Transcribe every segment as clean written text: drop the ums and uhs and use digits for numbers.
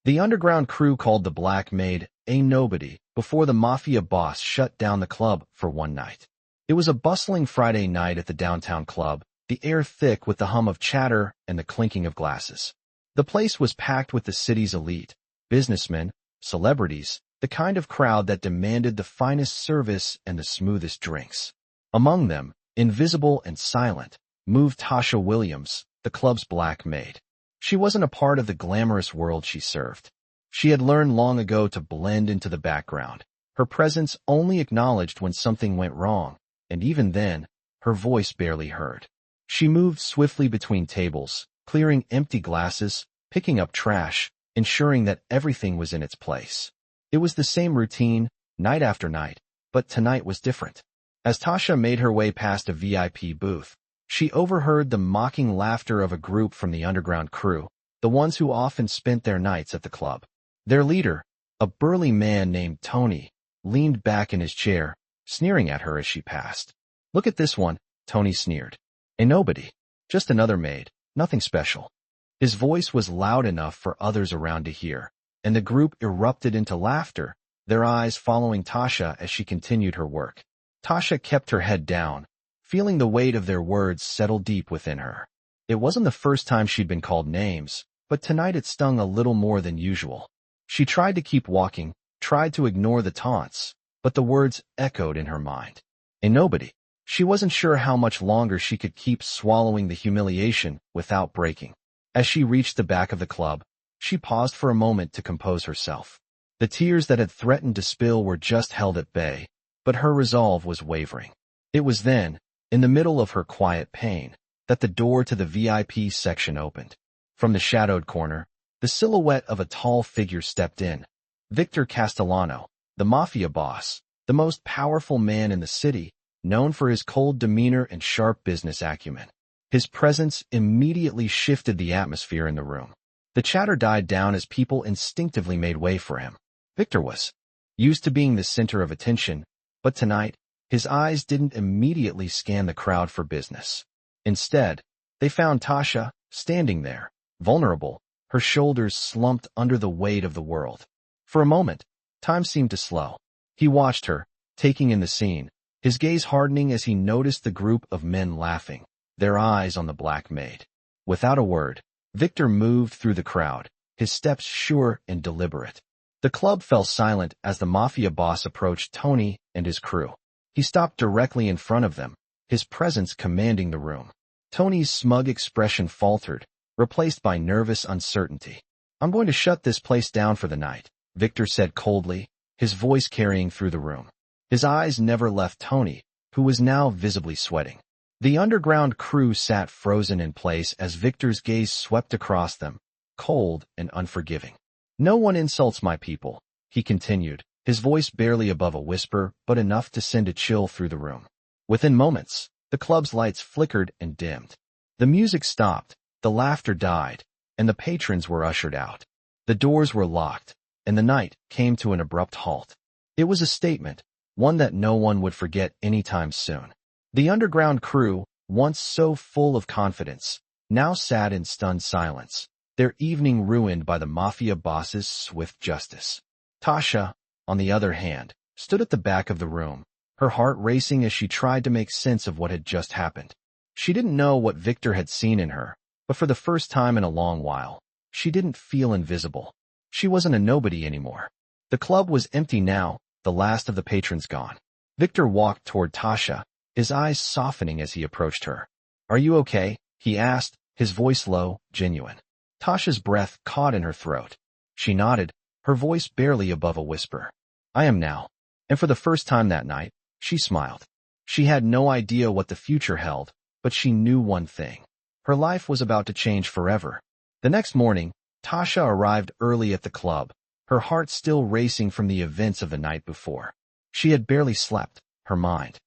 The underground crew called the Black Maid a nobody before the Mafia boss shut down the club for one night. It was a bustling Friday night at the downtown club, the air thick with the hum of chatter and the clinking of glasses. The place was packed with the city's elite, businessmen, celebrities, the kind of crowd that demanded the finest service and the smoothest drinks. Among them, invisible and silent, moved Tasha Williams, the club's Black Maid. She wasn't a part of the glamorous world she served. She had learned long ago to blend into the background, her presence only acknowledged when something went wrong, and even then, her voice barely heard. She moved swiftly between tables, clearing empty glasses, picking up trash, ensuring that everything was in its place. It was the same routine, night after night, but tonight was different. As Tasha made her way past a VIP booth, she overheard the mocking laughter of a group from the underground crew, the ones who often spent their nights at the club. Their leader, a burly man named Tony, leaned back in his chair, sneering at her as she passed. "Look at this one," Tony sneered. "A nobody. Just another maid. Nothing special." His voice was loud enough for others around to hear, and the group erupted into laughter, their eyes following Tasha as she continued her work. Tasha kept her head down, feeling the weight of their words settle deep within her. It wasn't the first time she'd been called names, but tonight it stung a little more than usual. She tried to keep walking, tried to ignore the taunts, but the words echoed in her mind. A nobody. She wasn't sure how much longer she could keep swallowing the humiliation without breaking. As she reached the back of the club, she paused for a moment to compose herself. The tears that had threatened to spill were just held at bay, but her resolve was wavering. It was then, in the middle of her quiet pain, that the door to the VIP section opened. From the shadowed corner, the silhouette of a tall figure stepped in. Victor Castellano, the Mafia boss, the most powerful man in the city, known for his cold demeanor and sharp business acumen. His presence immediately shifted the atmosphere in the room. The chatter died down as people instinctively made way for him. Victor was used to being the center of attention, but tonight, his eyes didn't immediately scan the crowd for business. Instead, they found Tasha, standing there, vulnerable, her shoulders slumped under the weight of the world. For a moment, time seemed to slow. He watched her, taking in the scene, his gaze hardening as he noticed the group of men laughing, their eyes on the Black Maid. Without a word, Victor moved through the crowd, his steps sure and deliberate. The club fell silent as the Mafia boss approached Tony and his crew. He stopped directly in front of them, his presence commanding the room. Tony's smug expression faltered, replaced by nervous uncertainty. "I'm going to shut this place down for the night," Victor said coldly, his voice carrying through the room. His eyes never left Tony, who was now visibly sweating. The underground crew sat frozen in place as Victor's gaze swept across them, cold and unforgiving. "No one insults my people," he continued, his voice barely above a whisper but enough to send a chill through the room. Within moments, the club's lights flickered and dimmed. The music stopped, the laughter died, and the patrons were ushered out. The doors were locked, and the night came to an abrupt halt. It was a statement, one that no one would forget anytime soon. The underground crew, once so full of confidence, now sat in stunned silence, their evening ruined by the Mafia boss's swift justice. Tasha, on the other hand, stood at the back of the room, her heart racing as she tried to make sense of what had just happened. She didn't know what Victor had seen in her, but for the first time in a long while, she didn't feel invisible. She wasn't a nobody anymore. The club was empty now, the last of the patrons gone. Victor walked toward Tasha, his eyes softening as he approached her. "Are you okay?" he asked, his voice low, genuine. Tasha's breath caught in her throat. She nodded, her voice barely above a whisper. "I am now." And for the first time that night, she smiled. She had no idea what the future held, but she knew one thing. Her life was about to change forever. The next morning, Tasha arrived early at the club, her heart still racing from the events of the night before. She had barely slept, her mind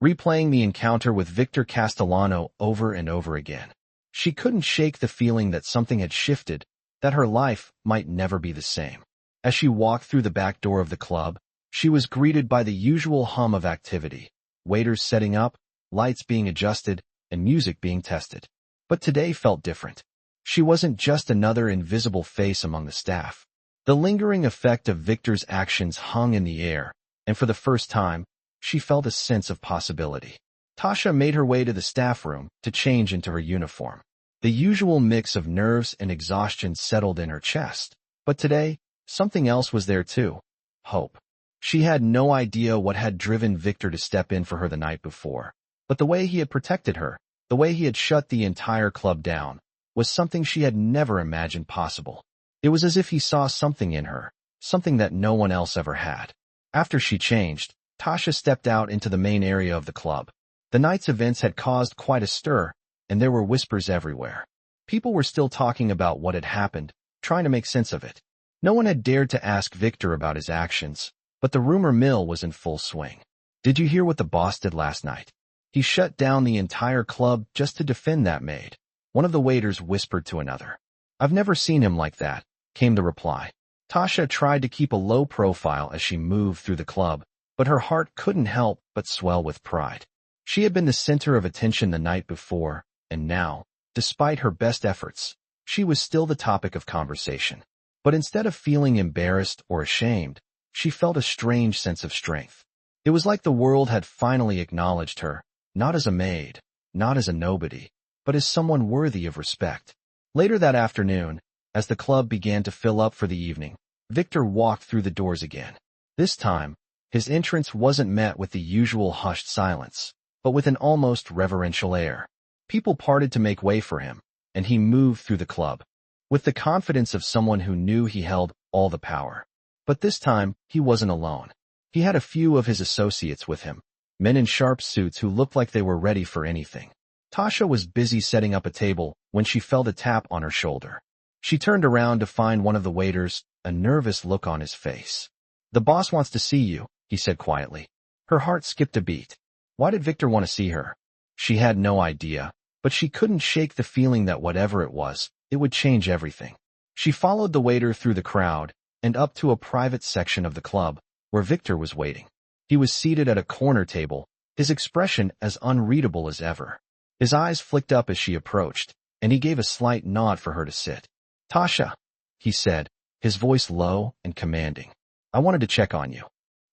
replaying the encounter with Victor Castellano over and over again. She couldn't shake the feeling that something had shifted, that her life might never be the same. As she walked through the back door of the club, she was greeted by the usual hum of activity, waiters setting up, lights being adjusted, and music being tested. But today felt different. She wasn't just another invisible face among the staff. The lingering effect of Victor's actions hung in the air, and for the first time, she felt a sense of possibility. Tasha made her way to the staff room to change into her uniform. The usual mix of nerves and exhaustion settled in her chest. But today, something else was there too. Hope. She had no idea what had driven Victor to step in for her the night before. But the way he had protected her, the way he had shut the entire club down, was something she had never imagined possible. It was as if he saw something in her, something that no one else ever had. After she changed, Tasha stepped out into the main area of the club. The night's events had caused quite a stir, and there were whispers everywhere. People were still talking about what had happened, trying to make sense of it. No one had dared to ask Victor about his actions, but the rumor mill was in full swing. Did you hear what the boss did last night? He shut down the entire club just to defend that maid. One of the waiters whispered to another. I've never seen him like that, came the reply. Tasha tried to keep a low profile as she moved through the club, but her heart couldn't help but swell with pride. She had been the center of attention the night before, and now, despite her best efforts, she was still the topic of conversation. But instead of feeling embarrassed or ashamed, she felt a strange sense of strength. It was like the world had finally acknowledged her, not as a maid, not as a nobody, but as someone worthy of respect. Later that afternoon, as the club began to fill up for the evening, Victor walked through the doors again. This time, his entrance wasn't met with the usual hushed silence, but with an almost reverential air. People parted to make way for him, and he moved through the club, with the confidence of someone who knew he held all the power. But this time, he wasn't alone. He had a few of his associates with him, men in sharp suits who looked like they were ready for anything. Tasha was busy setting up a table when she felt a tap on her shoulder. She turned around to find one of the waiters, a nervous look on his face. The boss wants to see you, he said quietly. Her heart skipped a beat. Why did Victor want to see her? She had no idea, but she couldn't shake the feeling that whatever it was, it would change everything. She followed the waiter through the crowd and up to a private section of the club, where Victor was waiting. He was seated at a corner table, his expression as unreadable as ever. His eyes flicked up as she approached, and he gave a slight nod for her to sit. Tasha, he said, his voice low and commanding. I wanted to check on you.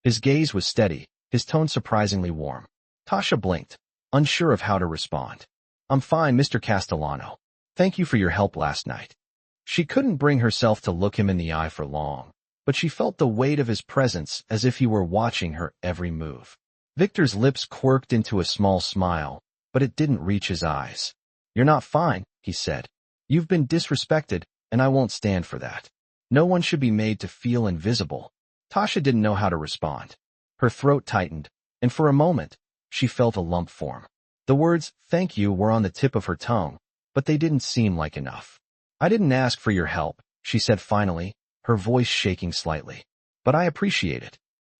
His gaze was steady, his tone surprisingly warm. Tasha blinked, unsure of how to respond. I'm fine, Mr. Castellano. Thank you for your help last night. She couldn't bring herself to look him in the eye for long, but she felt the weight of his presence as if he were watching her every move. Victor's lips quirked into a small smile, but it didn't reach his eyes. You're not fine, he said. You've been disrespected, and I won't stand for that. No one should be made to feel invisible. Tasha didn't know how to respond. Her throat tightened, and for a moment, she felt a lump form. The words, thank you, were on the tip of her tongue, but they didn't seem like enough. I didn't ask for your help, she said finally, her voice shaking slightly. But I appreciate it.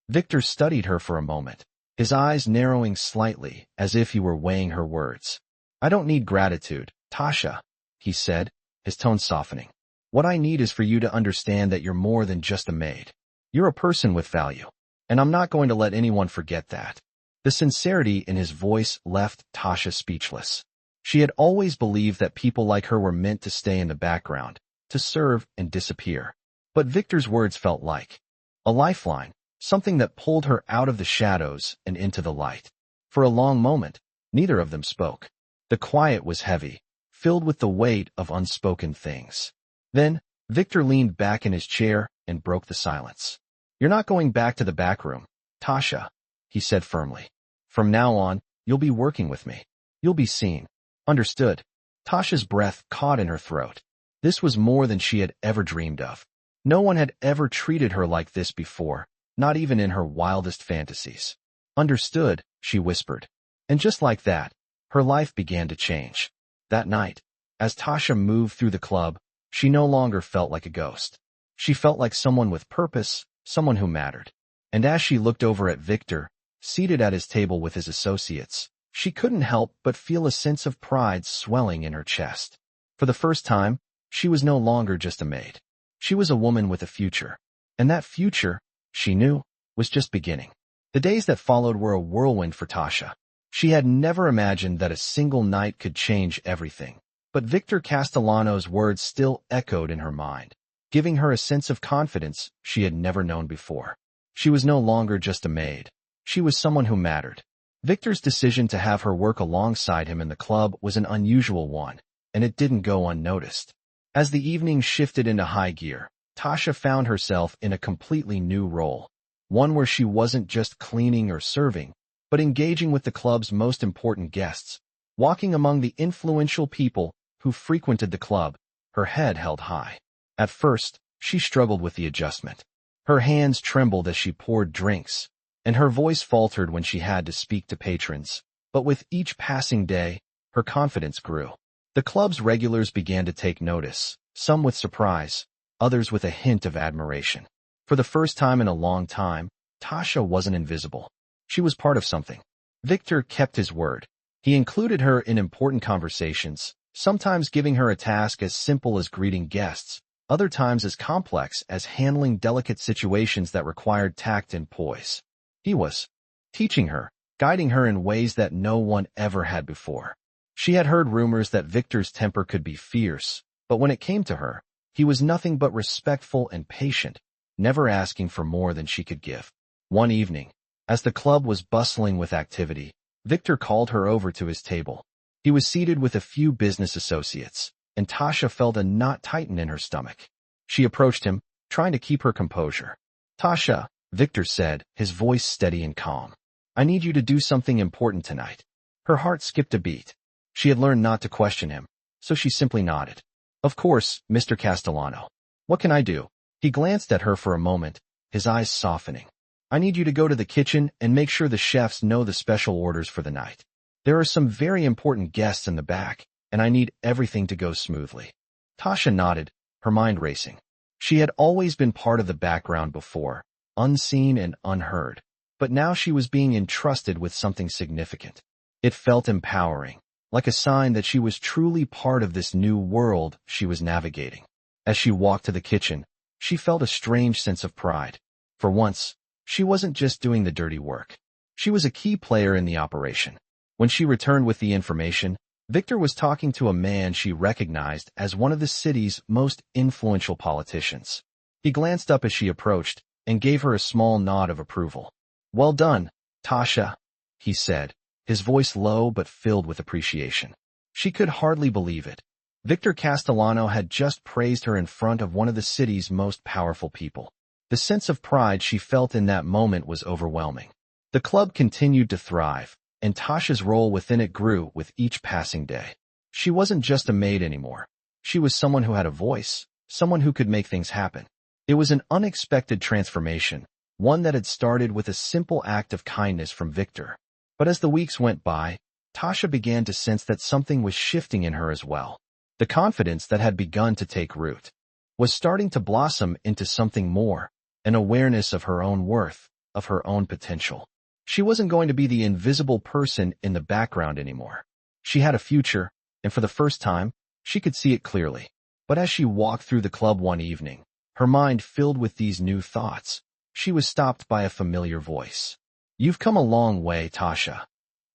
Victor studied her for a moment, his eyes narrowing slightly as if he were weighing her words. I don't need gratitude, Tasha, he said, his tone softening. What I need is for you to understand that you're more than just a maid. You're a person with value, and I'm not going to let anyone forget that. The sincerity in his voice left Tasha speechless. She had always believed that people like her were meant to stay in the background, to serve and disappear. But Victor's words felt like a lifeline, something that pulled her out of the shadows and into the light. For a long moment, neither of them spoke. The quiet was heavy, filled with the weight of unspoken things. Then, Victor leaned back in his chair and broke the silence. You're not going back to the back room, Tasha, he said firmly. From now on, you'll be working with me. You'll be seen. Understood. Tasha's breath caught in her throat. This was more than she had ever dreamed of. No one had ever treated her like this before, not even in her wildest fantasies. Understood, she whispered. And just like that, her life began to change. That night, as Tasha moved through the club, she no longer felt like a ghost. She felt like someone with purpose, someone who mattered. And as she looked over at Victor, seated at his table with his associates, she couldn't help but feel a sense of pride swelling in her chest. For the first time, she was no longer just a maid. She was a woman with a future. And that future, she knew, was just beginning. The days that followed were a whirlwind for Tasha. She had never imagined that a single night could change everything. But Victor Castellano's words still echoed in her mind. giving her a sense of confidence she had never known before. She was no longer just a maid. She was someone who mattered. Victor's decision to have her work alongside him in the club was an unusual one, and it didn't go unnoticed. As the evening shifted into high gear, Tasha found herself in a completely new role, one where she wasn't just cleaning or serving, but engaging with the club's most important guests. Walking among the influential people who frequented the club, her head held high. At first, she struggled with the adjustment. Her hands trembled as she poured drinks, and her voice faltered when she had to speak to patrons. But with each passing day, her confidence grew. The club's regulars began to take notice, some with surprise, others with a hint of admiration. For the first time in a long time, Tasha wasn't invisible. She was part of something. Victor kept his word. He included her in important conversations, sometimes giving her a task as simple as greeting guests, other times as complex as handling delicate situations that required tact and poise. He was teaching her, guiding her in ways that no one ever had before. She had heard rumors that Victor's temper could be fierce, but when it came to her, he was nothing but respectful and patient, never asking for more than she could give. One evening, as the club was bustling with activity, Victor called her over to his table. He was seated with a few business associates, and Tasha felt a knot tighten in her stomach. She approached him, trying to keep her composure. "Tasha," Victor said, his voice steady and calm. "I need you to do something important tonight." Her heart skipped a beat. She had learned not to question him, so she simply nodded. "Of course, Mr. Castellano. What can I do?" He glanced at her for a moment, his eyes softening. "I need you to go to the kitchen and make sure the chefs know the special orders for the night. There are some very important guests in the back, and I need everything to go smoothly." Tasha nodded, her mind racing. She had always been part of the background before, unseen and unheard, but now she was being entrusted with something significant. It felt empowering, like a sign that she was truly part of this new world she was navigating. As she walked to the kitchen, she felt a strange sense of pride. For once, she wasn't just doing the dirty work. She was a key player in the operation. When she returned with the information, Victor was talking to a man she recognized as one of the city's most influential politicians. He glanced up as she approached and gave her a small nod of approval. "Well done, Tasha," he said, his voice low but filled with appreciation. She could hardly believe it. Victor Castellano had just praised her in front of one of the city's most powerful people. The sense of pride she felt in that moment was overwhelming. The club continued to thrive, and Tasha's role within it grew with each passing day. She wasn't just a maid anymore. She was someone who had a voice, someone who could make things happen. It was an unexpected transformation, one that had started with a simple act of kindness from Victor. But as the weeks went by, Tasha began to sense that something was shifting in her as well. The confidence that had begun to take root was starting to blossom into something more, an awareness of her own worth, of her own potential. She wasn't going to be the invisible person in the background anymore. She had a future, and for the first time, she could see it clearly. But as she walked through the club one evening, her mind filled with these new thoughts, she was stopped by a familiar voice. "You've come a long way, Tasha."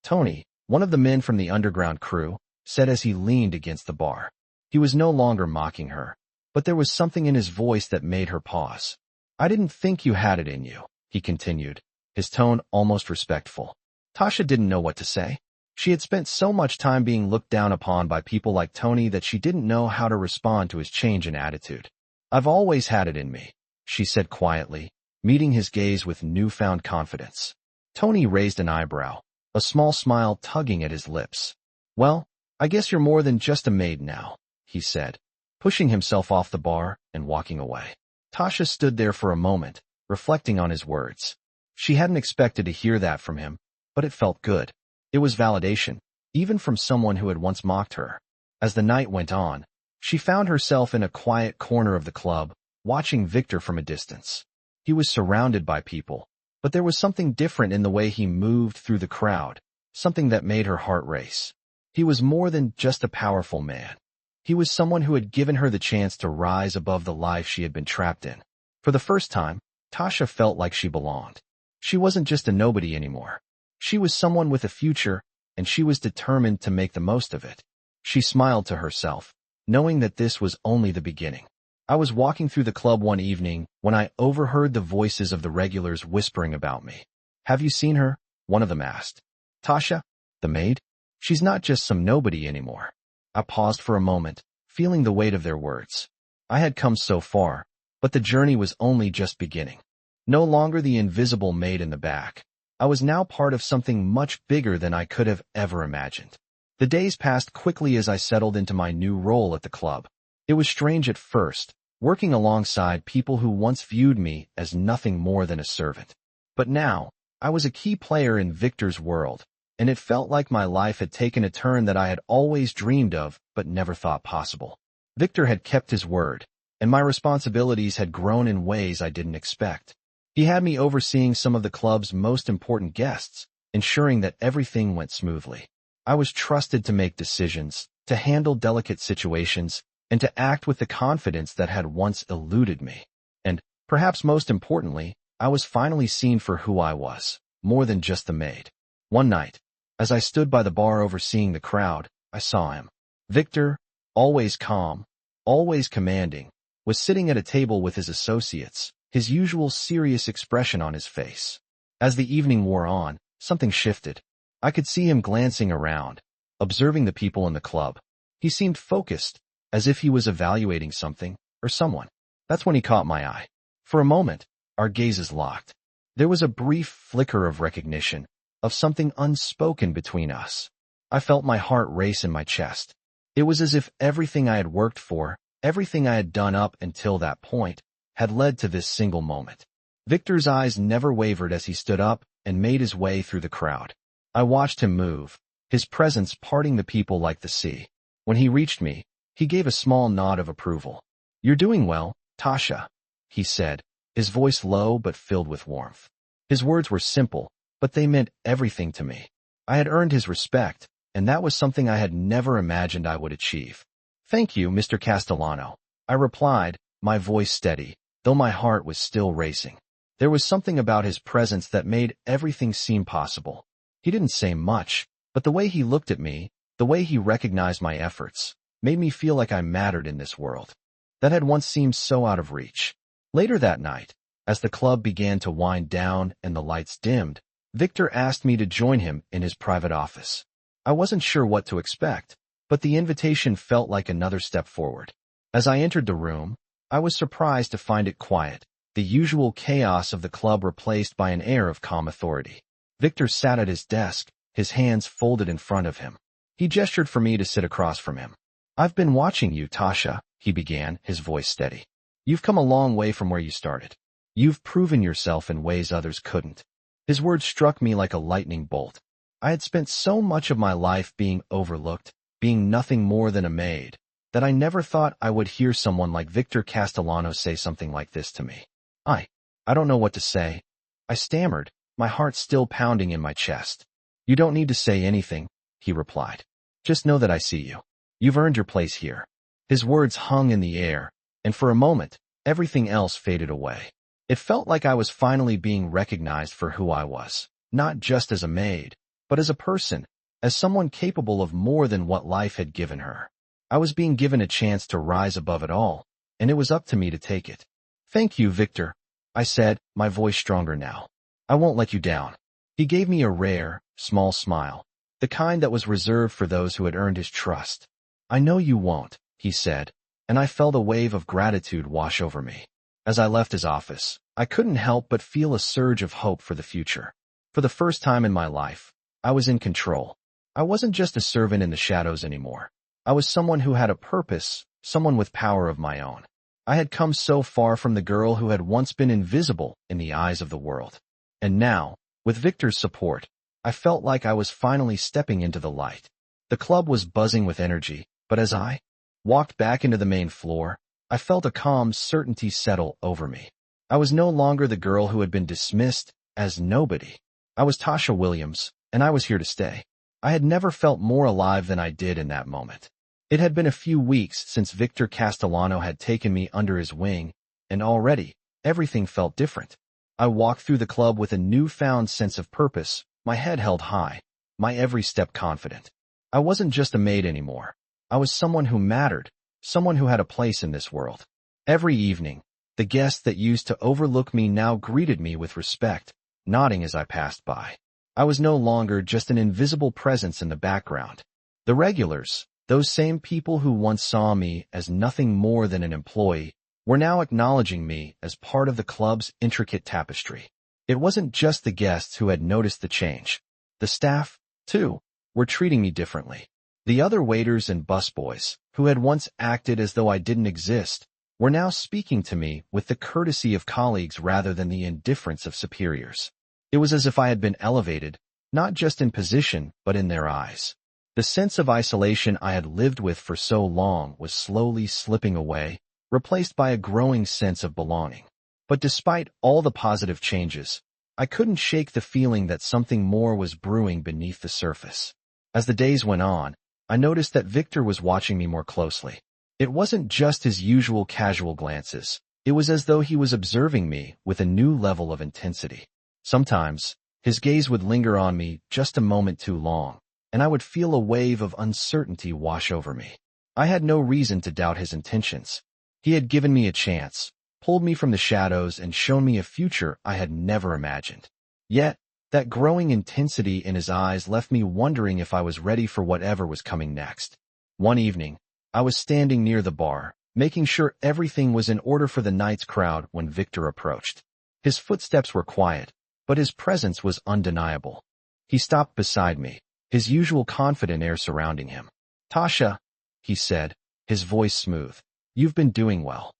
Tony, one of the men from the underground crew, said as he leaned against the bar. He was no longer mocking her, but there was something in his voice that made her pause. "I didn't think you had it in you," he continued, his tone almost respectful. Tasha didn't know what to say. She had spent so much time being looked down upon by people like Tony that she didn't know how to respond to his change in attitude. "I've always had it in me," she said quietly, meeting his gaze with newfound confidence. Tony raised an eyebrow, a small smile tugging at his lips. "Well, I guess you're more than just a maid now," he said, pushing himself off the bar and walking away. Tasha stood there for a moment, reflecting on his words. She hadn't expected to hear that from him, but it felt good. It was validation, even from someone who had once mocked her. As the night went on, she found herself in a quiet corner of the club, watching Victor from a distance. He was surrounded by people, but there was something different in the way he moved through the crowd, something that made her heart race. He was more than just a powerful man. He was someone who had given her the chance to rise above the life she had been trapped in. For the first time, Tasha felt like she belonged. She wasn't just a nobody anymore. She was someone with a future, and she was determined to make the most of it. She smiled to herself, knowing that this was only the beginning. I was walking through the club one evening when I overheard the voices of the regulars whispering about me. "Have you seen her?" one of them asked. "Tasha? The maid? She's not just some nobody anymore." I paused for a moment, feeling the weight of their words. I had come so far, but the journey was only just beginning. No longer the invisible maid in the back. I was now part of something much bigger than I could have ever imagined. The days passed quickly as I settled into my new role at the club. It was strange at first, working alongside people who once viewed me as nothing more than a servant. But now, I was a key player in Victor's world, and it felt like my life had taken a turn that I had always dreamed of but never thought possible. Victor had kept his word, and my responsibilities had grown in ways I didn't expect. He had me overseeing some of the club's most important guests, ensuring that everything went smoothly. I was trusted to make decisions, to handle delicate situations, and to act with the confidence that had once eluded me. And, perhaps most importantly, I was finally seen for who I was, more than just the maid. One night, as I stood by the bar overseeing the crowd, I saw him. Victor, always calm, always commanding, was sitting at a table with his associates, his usual serious expression on his face. As the evening wore on, something shifted. I could see him glancing around, observing the people in the club. He seemed focused, as if he was evaluating something, or someone. That's when he caught my eye. For a moment, our gazes locked. There was a brief flicker of recognition, of something unspoken between us. I felt my heart race in my chest. It was as if everything I had worked for, everything I had done up until that point, had led to this single moment. Victor's eyes never wavered as he stood up and made his way through the crowd. I watched him move, his presence parting the people like the sea. When he reached me, he gave a small nod of approval. "You're doing well, Tasha," he said, his voice low but filled with warmth. His words were simple, but they meant everything to me. I had earned his respect, and that was something I had never imagined I would achieve. "Thank you, Mr. Castellano," I replied, my voice steady, though my heart was still racing. There was something about his presence that made everything seem possible. He didn't say much, but the way he looked at me, the way he recognized my efforts, made me feel like I mattered in this world that had once seemed so out of reach. Later that night, as the club began to wind down and the lights dimmed, Victor asked me to join him in his private office. I wasn't sure what to expect, but the invitation felt like another step forward. As I entered the room, I was surprised to find it quiet, the usual chaos of the club replaced by an air of calm authority. Victor sat at his desk, his hands folded in front of him. He gestured for me to sit across from him. "I've been watching you, Tasha," he began, his voice steady. "You've come a long way from where you started. You've proven yourself in ways others couldn't." His words struck me like a lightning bolt. I had spent so much of my life being overlooked, being nothing more than a maid, that I never thought I would hear someone like Victor Castellano say something like this to me. I don't know what to say," I stammered, my heart still pounding in my chest. "You don't need to say anything," he replied. "Just know that I see you. You've earned your place here." His words hung in the air, and for a moment, everything else faded away. It felt like I was finally being recognized for who I was, not just as a maid, but as a person, as someone capable of more than what life had given her. I was being given a chance to rise above it all, and it was up to me to take it. "Thank you, Victor," I said, my voice stronger now. "I won't let you down." He gave me a rare, small smile, the kind that was reserved for those who had earned his trust. "I know you won't," he said, and I felt a wave of gratitude wash over me. As I left his office, I couldn't help but feel a surge of hope for the future. For the first time in my life, I was in control. I wasn't just a servant in the shadows anymore. I was someone who had a purpose, someone with power of my own. I had come so far from the girl who had once been invisible in the eyes of the world. And now, with Victor's support, I felt like I was finally stepping into the light. The club was buzzing with energy, but as I walked back into the main floor, I felt a calm certainty settle over me. I was no longer the girl who had been dismissed as nobody. I was Tasha Williams, and I was here to stay. I had never felt more alive than I did in that moment. It had been a few weeks since Victor Castellano had taken me under his wing, and already, everything felt different. I walked through the club with a newfound sense of purpose, my head held high, my every step confident. I wasn't just a maid anymore. I was someone who mattered, someone who had a place in this world. Every evening, the guests that used to overlook me now greeted me with respect, nodding as I passed by. I was no longer just an invisible presence in the background. The regulars, those same people who once saw me as nothing more than an employee, were now acknowledging me as part of the club's intricate tapestry. It wasn't just the guests who had noticed the change. The staff, too, were treating me differently. The other waiters and busboys, who had once acted as though I didn't exist, were now speaking to me with the courtesy of colleagues rather than the indifference of superiors. It was as if I had been elevated, not just in position, but in their eyes. The sense of isolation I had lived with for so long was slowly slipping away, replaced by a growing sense of belonging. But despite all the positive changes, I couldn't shake the feeling that something more was brewing beneath the surface. As the days went on, I noticed that Victor was watching me more closely. It wasn't just his usual casual glances. It was as though he was observing me with a new level of intensity. Sometimes, his gaze would linger on me just a moment too long, and I would feel a wave of uncertainty wash over me. I had no reason to doubt his intentions. He had given me a chance, pulled me from the shadows, and shown me a future I had never imagined. Yet, that growing intensity in his eyes left me wondering if I was ready for whatever was coming next. One evening, I was standing near the bar, making sure everything was in order for the night's crowd when Victor approached. His footsteps were quiet, but his presence was undeniable. He stopped beside me, his usual confident air surrounding him. "Tasha," he said, his voice smooth, "you've been doing well."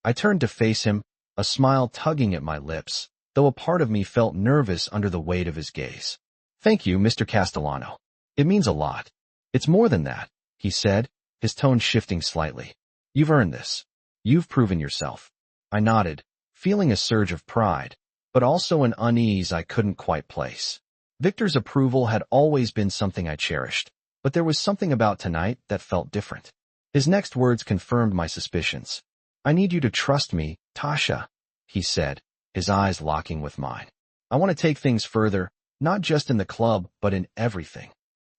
I turned to face him, a smile tugging at my lips, though a part of me felt nervous under the weight of his gaze. "Thank you, Mr. Castellano. It means a lot." "It's more than that," he said, his tone shifting slightly. "You've earned this. You've proven yourself." I nodded, feeling a surge of pride, but also an unease I couldn't quite place. Victor's approval had always been something I cherished, but there was something about tonight that felt different. His next words confirmed my suspicions. "I need you to trust me, Tasha," he said, his eyes locking with mine. "I want to take things further, not just in the club, but in everything."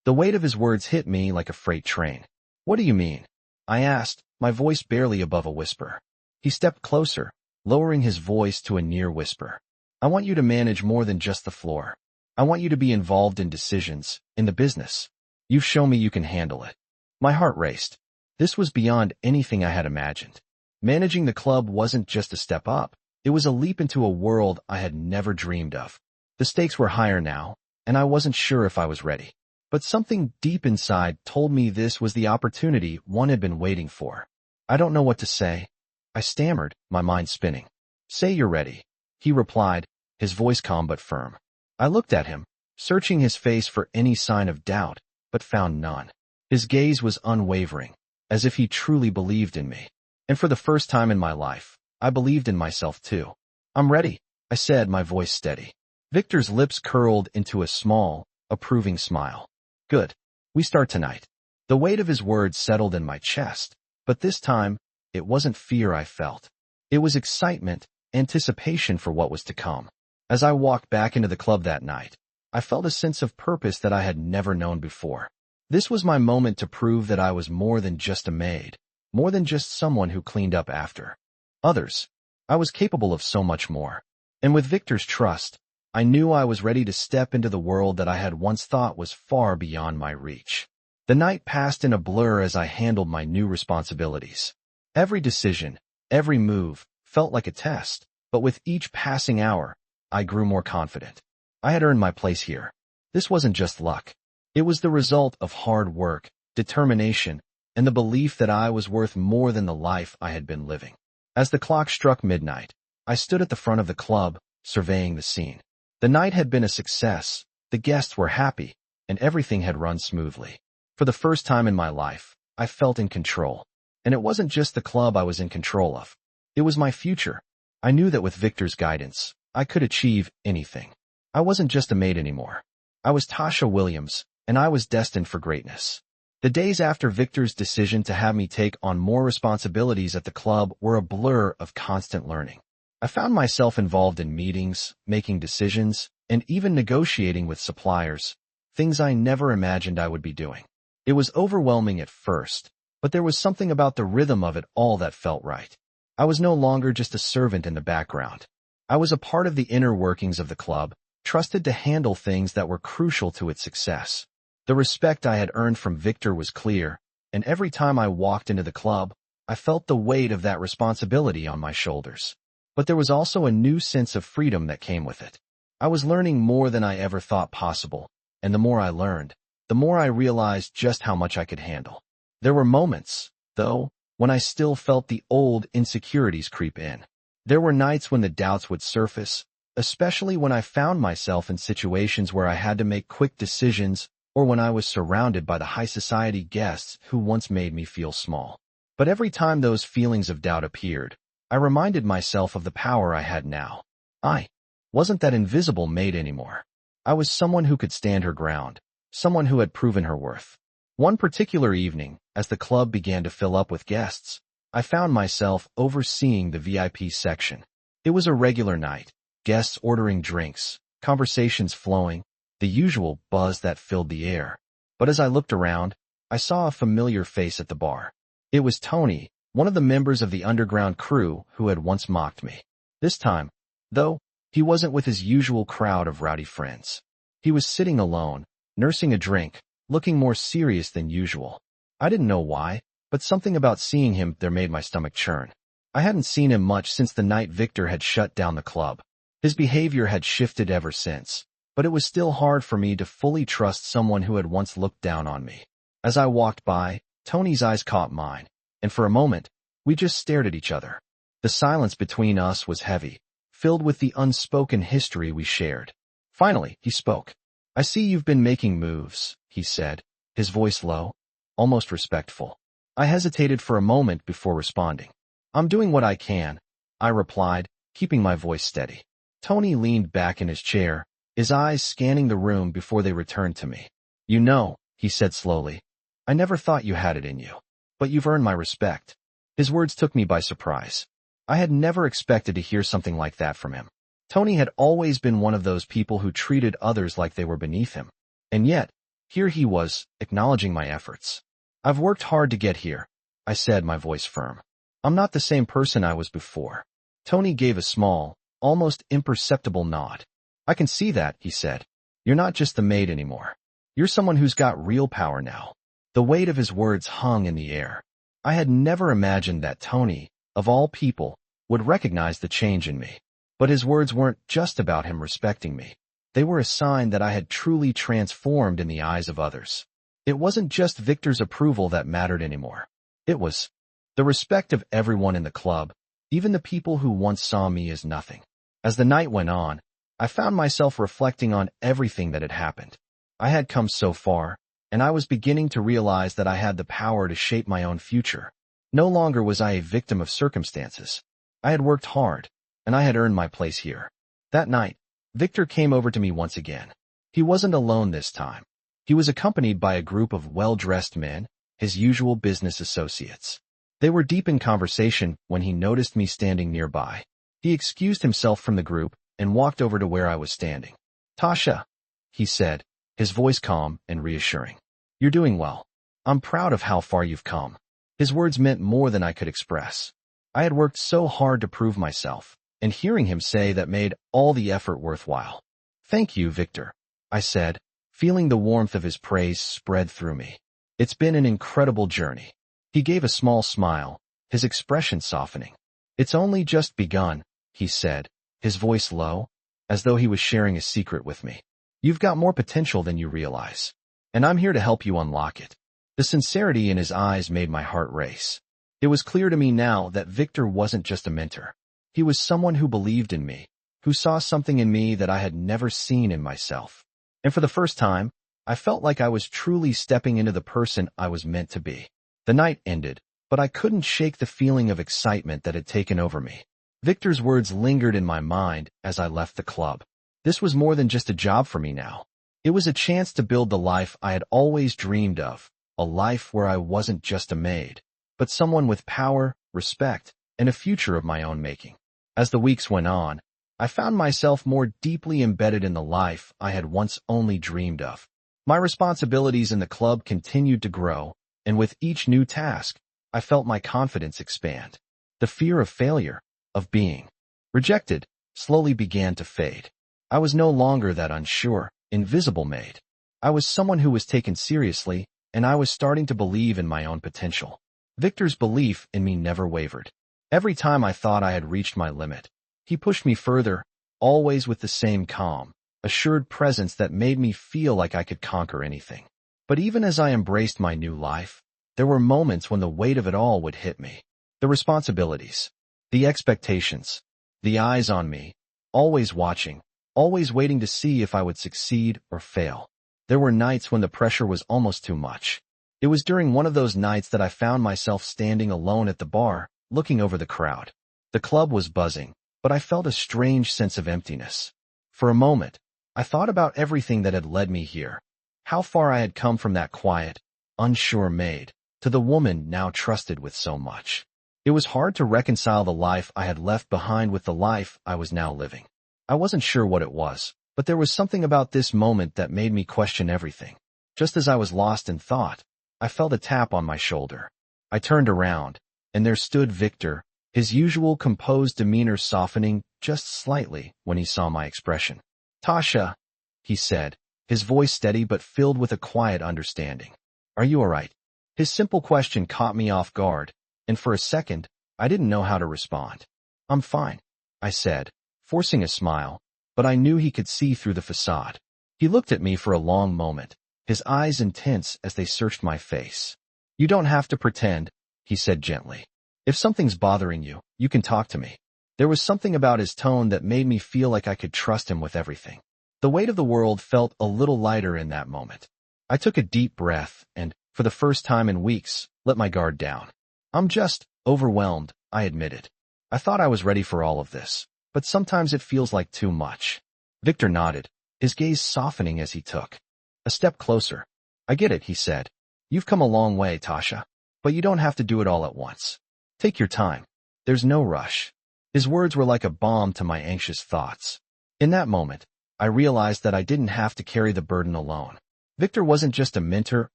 The weight of his words hit me like a freight train. "What do you mean?" I asked, my voice barely above a whisper. He stepped closer, lowering his voice to a near whisper. "I want you to manage more than just the floor. I want you to be involved in decisions, in the business. You've shown me you can handle it." My heart raced. This was beyond anything I had imagined. Managing the club wasn't just a step up. It was a leap into a world I had never dreamed of. The stakes were higher now, and I wasn't sure if I was ready. But something deep inside told me this was the opportunity one had been waiting for. "I don't know what to say," I stammered, my mind spinning. "Say you're ready," he replied, his voice calm but firm. I looked at him, searching his face for any sign of doubt, but found none. His gaze was unwavering, as if he truly believed in me. And for the first time in my life, I believed in myself too. "I'm ready," I said, my voice steady. Victor's lips curled into a small, approving smile. "Good. We start tonight." The weight of his words settled in my chest, but this time, it wasn't fear I felt. It was excitement, anticipation for what was to come. As I walked back into the club that night, I felt a sense of purpose that I had never known before. This was my moment to prove that I was more than just a maid, more than just someone who cleaned up after others. I was capable of so much more. And with Victor's trust, I knew I was ready to step into the world that I had once thought was far beyond my reach. The night passed in a blur as I handled my new responsibilities. Every decision, every move, felt like a test, but with each passing hour, I grew more confident. I had earned my place here. This wasn't just luck. It was the result of hard work, determination, and the belief that I was worth more than the life I had been living. As the clock struck midnight, I stood at the front of the club, surveying the scene. The night had been a success, the guests were happy, and everything had run smoothly. For the first time in my life, I felt in control. And it wasn't just the club I was in control of. It was my future. I knew that with Victor's guidance, I could achieve anything. I wasn't just a maid anymore. I was Tasha Williams, and I was destined for greatness. The days after Victor's decision to have me take on more responsibilities at the club were a blur of constant learning. I found myself involved in meetings, making decisions, and even negotiating with suppliers, things I never imagined I would be doing. It was overwhelming at first, but there was something about the rhythm of it all that felt right. I was no longer just a servant in the background. I was a part of the inner workings of the club, trusted to handle things that were crucial to its success. The respect I had earned from Victor was clear, and every time I walked into the club, I felt the weight of that responsibility on my shoulders. But there was also a new sense of freedom that came with it. I was learning more than I ever thought possible, and the more I learned, the more I realized just how much I could handle. There were moments, though, when I still felt the old insecurities creep in. There were nights when the doubts would surface, especially when I found myself in situations where I had to make quick decisions or when I was surrounded by the high society guests who once made me feel small. But every time those feelings of doubt appeared, I reminded myself of the power I had now. I wasn't that invisible maid anymore. I was someone who could stand her ground, someone who had proven her worth. One particular evening, as the club began to fill up with guests, I found myself overseeing the VIP section. It was a regular night, guests ordering drinks, conversations flowing, the usual buzz that filled the air. But as I looked around, I saw a familiar face at the bar. It was Tony, one of the members of the underground crew who had once mocked me. This time, though, he wasn't with his usual crowd of rowdy friends. He was sitting alone, nursing a drink, looking more serious than usual. I didn't know why, but something about seeing him there made my stomach churn. I hadn't seen him much since the night Victor had shut down the club. His behavior had shifted ever since, but it was still hard for me to fully trust someone who had once looked down on me. As I walked by, Tony's eyes caught mine, and for a moment, we just stared at each other. The silence between us was heavy, filled with the unspoken history we shared. Finally, he spoke. "I see you've been making moves," he said, his voice low, almost respectful. I hesitated for a moment before responding. "I'm doing what I can," I replied, keeping my voice steady. Tony leaned back in his chair, his eyes scanning the room before they returned to me. "You know," he said slowly, "I never thought you had it in you. But you've earned my respect." His words took me by surprise. I had never expected to hear something like that from him. Tony had always been one of those people who treated others like they were beneath him. And yet, here he was, acknowledging my efforts. "I've worked hard to get here," I said, my voice firm. "I'm not the same person I was before." Tony gave a small, almost imperceptible nod. "I can see that," he said. "You're not just the maid anymore. You're someone who's got real power now." The weight of his words hung in the air. I had never imagined that Tony, of all people, would recognize the change in me. But his words weren't just about him respecting me. They were a sign that I had truly transformed in the eyes of others. It wasn't just Victor's approval that mattered anymore. It was the respect of everyone in the club, even the people who once saw me as nothing. As the night went on, I found myself reflecting on everything that had happened. I had come so far, and I was beginning to realize that I had the power to shape my own future. No longer was I a victim of circumstances. I had worked hard, and I had earned my place here. That night, Victor came over to me once again. He wasn't alone this time. He was accompanied by a group of well-dressed men, his usual business associates. They were deep in conversation when he noticed me standing nearby. He excused himself from the group and walked over to where I was standing. "Tasha," he said, his voice calm and reassuring. "You're doing well. I'm proud of how far you've come." His words meant more than I could express. I had worked so hard to prove myself, and hearing him say that made all the effort worthwhile. "Thank you, Victor," I said, feeling the warmth of his praise spread through me. "It's been an incredible journey." He gave a small smile, his expression softening. "It's only just begun," he said, his voice low, as though he was sharing a secret with me. "You've got more potential than you realize, and I'm here to help you unlock it." The sincerity in his eyes made my heart race. It was clear to me now that Victor wasn't just a mentor. He was someone who believed in me, who saw something in me that I had never seen in myself. And for the first time, I felt like I was truly stepping into the person I was meant to be. The night ended, but I couldn't shake the feeling of excitement that had taken over me. Victor's words lingered in my mind as I left the club. This was more than just a job for me now. It was a chance to build the life I had always dreamed of, a life where I wasn't just a maid, but someone with power, respect, and a future of my own making. As the weeks went on, I found myself more deeply embedded in the life I had once only dreamed of. My responsibilities in the club continued to grow, and with each new task, I felt my confidence expand. The fear of failure, of being rejected, slowly began to fade. I was no longer that unsure, invisible Maid. I was someone who was taken seriously, and I was starting to believe in my own potential. Victor's belief in me never wavered. Every time I thought I had reached my limit, he pushed me further, always with the same calm, assured presence that made me feel like I could conquer anything. But even as I embraced my new life, there were moments when the weight of it all would hit me. The responsibilities, the expectations, the eyes on me, always watching, always waiting to see if I would succeed or fail. There were nights when the pressure was almost too much. It was during one of those nights that I found myself standing alone at the bar, looking over the crowd. The club was buzzing, but I felt a strange sense of emptiness. For a moment, I thought about everything that had led me here, how far I had come from that quiet, unsure Maid, to the woman now trusted with so much. It was hard to reconcile the life I had left behind with the life I was now living. I wasn't sure what it was, but there was something about this moment that made me question everything. Just as I was lost in thought, I felt a tap on my shoulder. I turned around, and there stood Victor, his usual composed demeanor softening just slightly when he saw my expression. "Tasha," he said, his voice steady but filled with a quiet understanding. "Are you all right?" His simple question caught me off guard, and for a second, I didn't know how to respond. "I'm fine," I said, forcing a smile, but I knew he could see through the facade. He looked at me for a long moment, his eyes intense as they searched my face. "You don't have to pretend," he said gently. "If something's bothering you, you can talk to me." There was something about his tone that made me feel like I could trust him with everything. The weight of the world felt a little lighter in that moment. I took a deep breath and, for the first time in weeks, let my guard down. "I'm just overwhelmed," I admitted. "I thought I was ready for all of this, but sometimes it feels like too much." Victor nodded, his gaze softening as he took a step closer. "I get it," he said. "You've come a long way, Tasha, but you don't have to do it all at once. Take your time. There's no rush." His words were like a balm to my anxious thoughts. In that moment, I realized that I didn't have to carry the burden alone. Victor wasn't just a mentor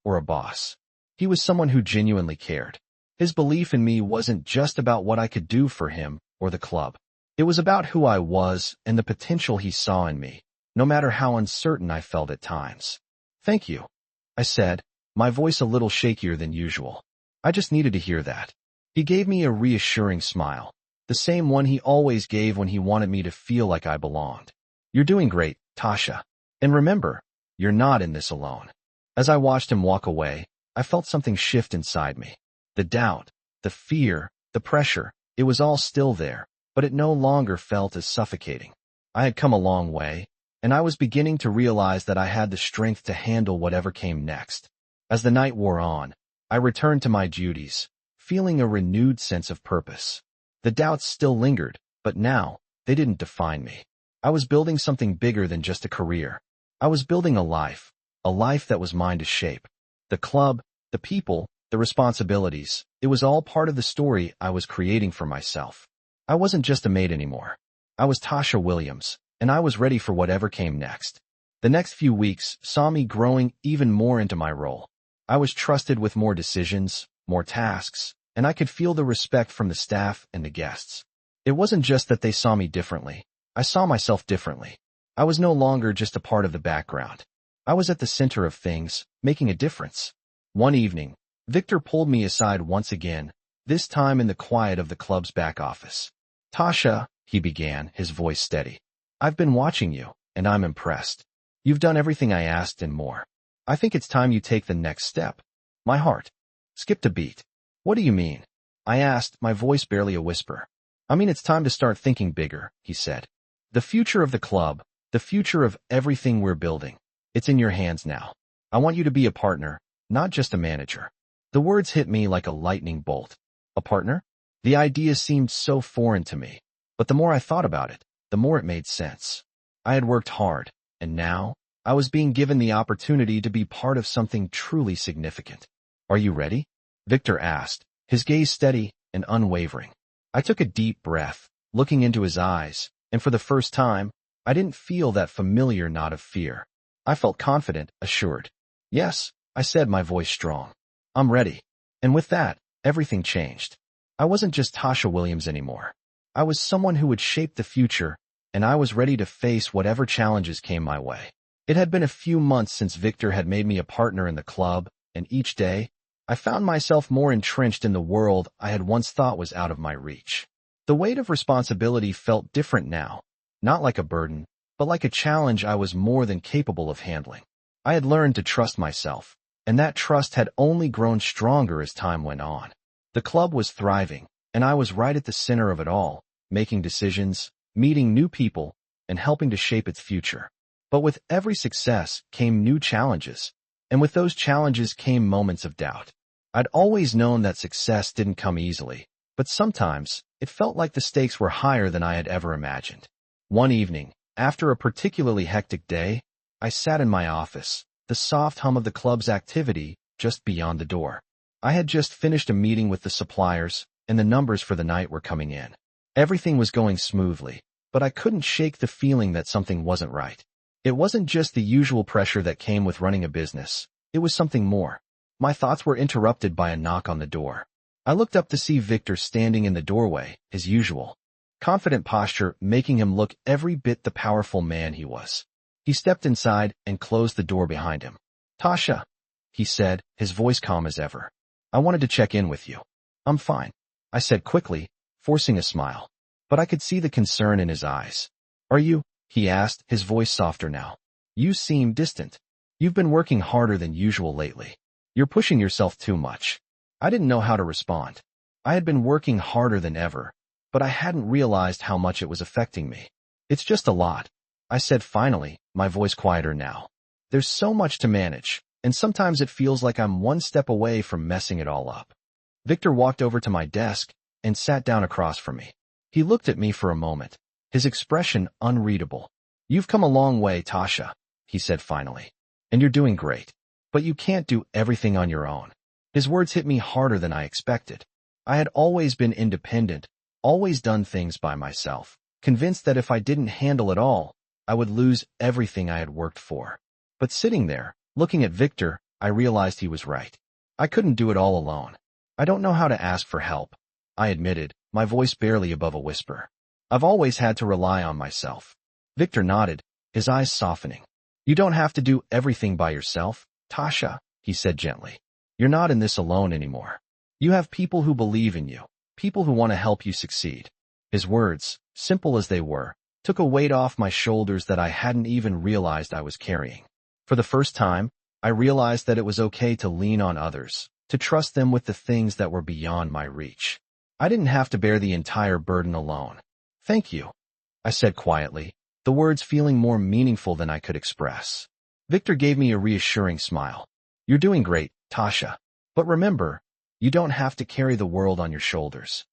or a boss. He was someone who genuinely cared. His belief in me wasn't just about what I could do for him or the club. It was about who I was and the potential he saw in me, no matter how uncertain I felt at times. "Thank you," I said, my voice a little shakier than usual. I just needed to hear that. He gave me a reassuring smile, the same one he always gave when he wanted me to feel like I belonged. "You're doing great, Tasha. And remember, you're not in this alone." As I watched him walk away, I felt something shift inside me. The doubt, the fear, the pressure, it was all still there, but it no longer felt as suffocating. I had come a long way, and I was beginning to realize that I had the strength to handle whatever came next. As the night wore on, I returned to my duties, feeling a renewed sense of purpose. The doubts still lingered, but now, they didn't define me. I was building something bigger than just a career. I was building a life that was mine to shape. The club, the people, the responsibilities, it was all part of the story I was creating for myself. I wasn't just a maid anymore. I was Tasha Williams, and I was ready for whatever came next. The next few weeks saw me growing even more into my role. I was trusted with more decisions, more tasks, and I could feel the respect from the staff and the guests. It wasn't just that they saw me differently. I saw myself differently. I was no longer just a part of the background. I was at the center of things, making a difference. One evening, Victor pulled me aside once again, this time in the quiet of the club's back office. "Tasha," he began, his voice steady. "I've been watching you, and I'm impressed. You've done everything I asked and more. I think it's time you take the next step." My heart skipped a beat. "What do you mean?" I asked, my voice barely a whisper. "I mean it's time to start thinking bigger," he said. "The future of the club, the future of everything we're building, it's in your hands now. I want you to be a partner, not just a manager." The words hit me like a lightning bolt. A partner? The idea seemed so foreign to me, but the more I thought about it, the more it made sense. I had worked hard, and now, I was being given the opportunity to be part of something truly significant. "Are you ready?" Victor asked, his gaze steady and unwavering. I took a deep breath, looking into his eyes, and for the first time, I didn't feel that familiar knot of fear. I felt confident, assured. "Yes," I said, my voice strong. "I'm ready." And with that, everything changed. I wasn't just Tasha Williams anymore. I was someone who would shape the future, and I was ready to face whatever challenges came my way. It had been a few months since Victor had made me a partner in the club, and each day, I found myself more entrenched in the world I had once thought was out of my reach. The weight of responsibility felt different now, not like a burden, but like a challenge I was more than capable of handling. I had learned to trust myself, and that trust had only grown stronger as time went on. The club was thriving, and I was right at the center of it all, making decisions, meeting new people, and helping to shape its future. But with every success came new challenges, and with those challenges came moments of doubt. I'd always known that success didn't come easily, but sometimes it felt like the stakes were higher than I had ever imagined. One evening, after a particularly hectic day, I sat in my office, the soft hum of the club's activity just beyond the door. I had just finished a meeting with the suppliers, and the numbers for the night were coming in. Everything was going smoothly, but I couldn't shake the feeling that something wasn't right. It wasn't just the usual pressure that came with running a business. It was something more. My thoughts were interrupted by a knock on the door. I looked up to see Victor standing in the doorway, his usual confident posture making him look every bit the powerful man he was. He stepped inside and closed the door behind him. "Tasha," he said, his voice calm as ever. "I wanted to check in with you." "I'm fine," I said quickly, forcing a smile. But I could see the concern in his eyes. "Are you?" he asked, his voice softer now. "You seem distant. You've been working harder than usual lately. You're pushing yourself too much." I didn't know how to respond. I had been working harder than ever, but I hadn't realized how much it was affecting me. "It's just a lot," I said finally, my voice quieter now. "There's so much to manage, and sometimes it feels like I'm one step away from messing it all up." Victor walked over to my desk and sat down across from me. He looked at me for a moment, his expression unreadable. "You've come a long way, Tasha," he said finally. "And you're doing great. But you can't do everything on your own." His words hit me harder than I expected. I had always been independent, always done things by myself, convinced that if I didn't handle it all, I would lose everything I had worked for. But sitting there, looking at Victor, I realized he was right. I couldn't do it all alone. "I don't know how to ask for help," I admitted, my voice barely above a whisper. "I've always had to rely on myself." Victor nodded, his eyes softening. "You don't have to do everything by yourself, Tasha," he said gently. "You're not in this alone anymore. You have people who believe in you, people who want to help you succeed." His words, simple as they were, took a weight off my shoulders that I hadn't even realized I was carrying. For the first time, I realized that it was okay to lean on others, to trust them with the things that were beyond my reach. I didn't have to bear the entire burden alone. "Thank you," I said quietly, the words feeling more meaningful than I could express. Victor gave me a reassuring smile. "You're doing great, Tasha. But remember, you don't have to carry the world on your shoulders."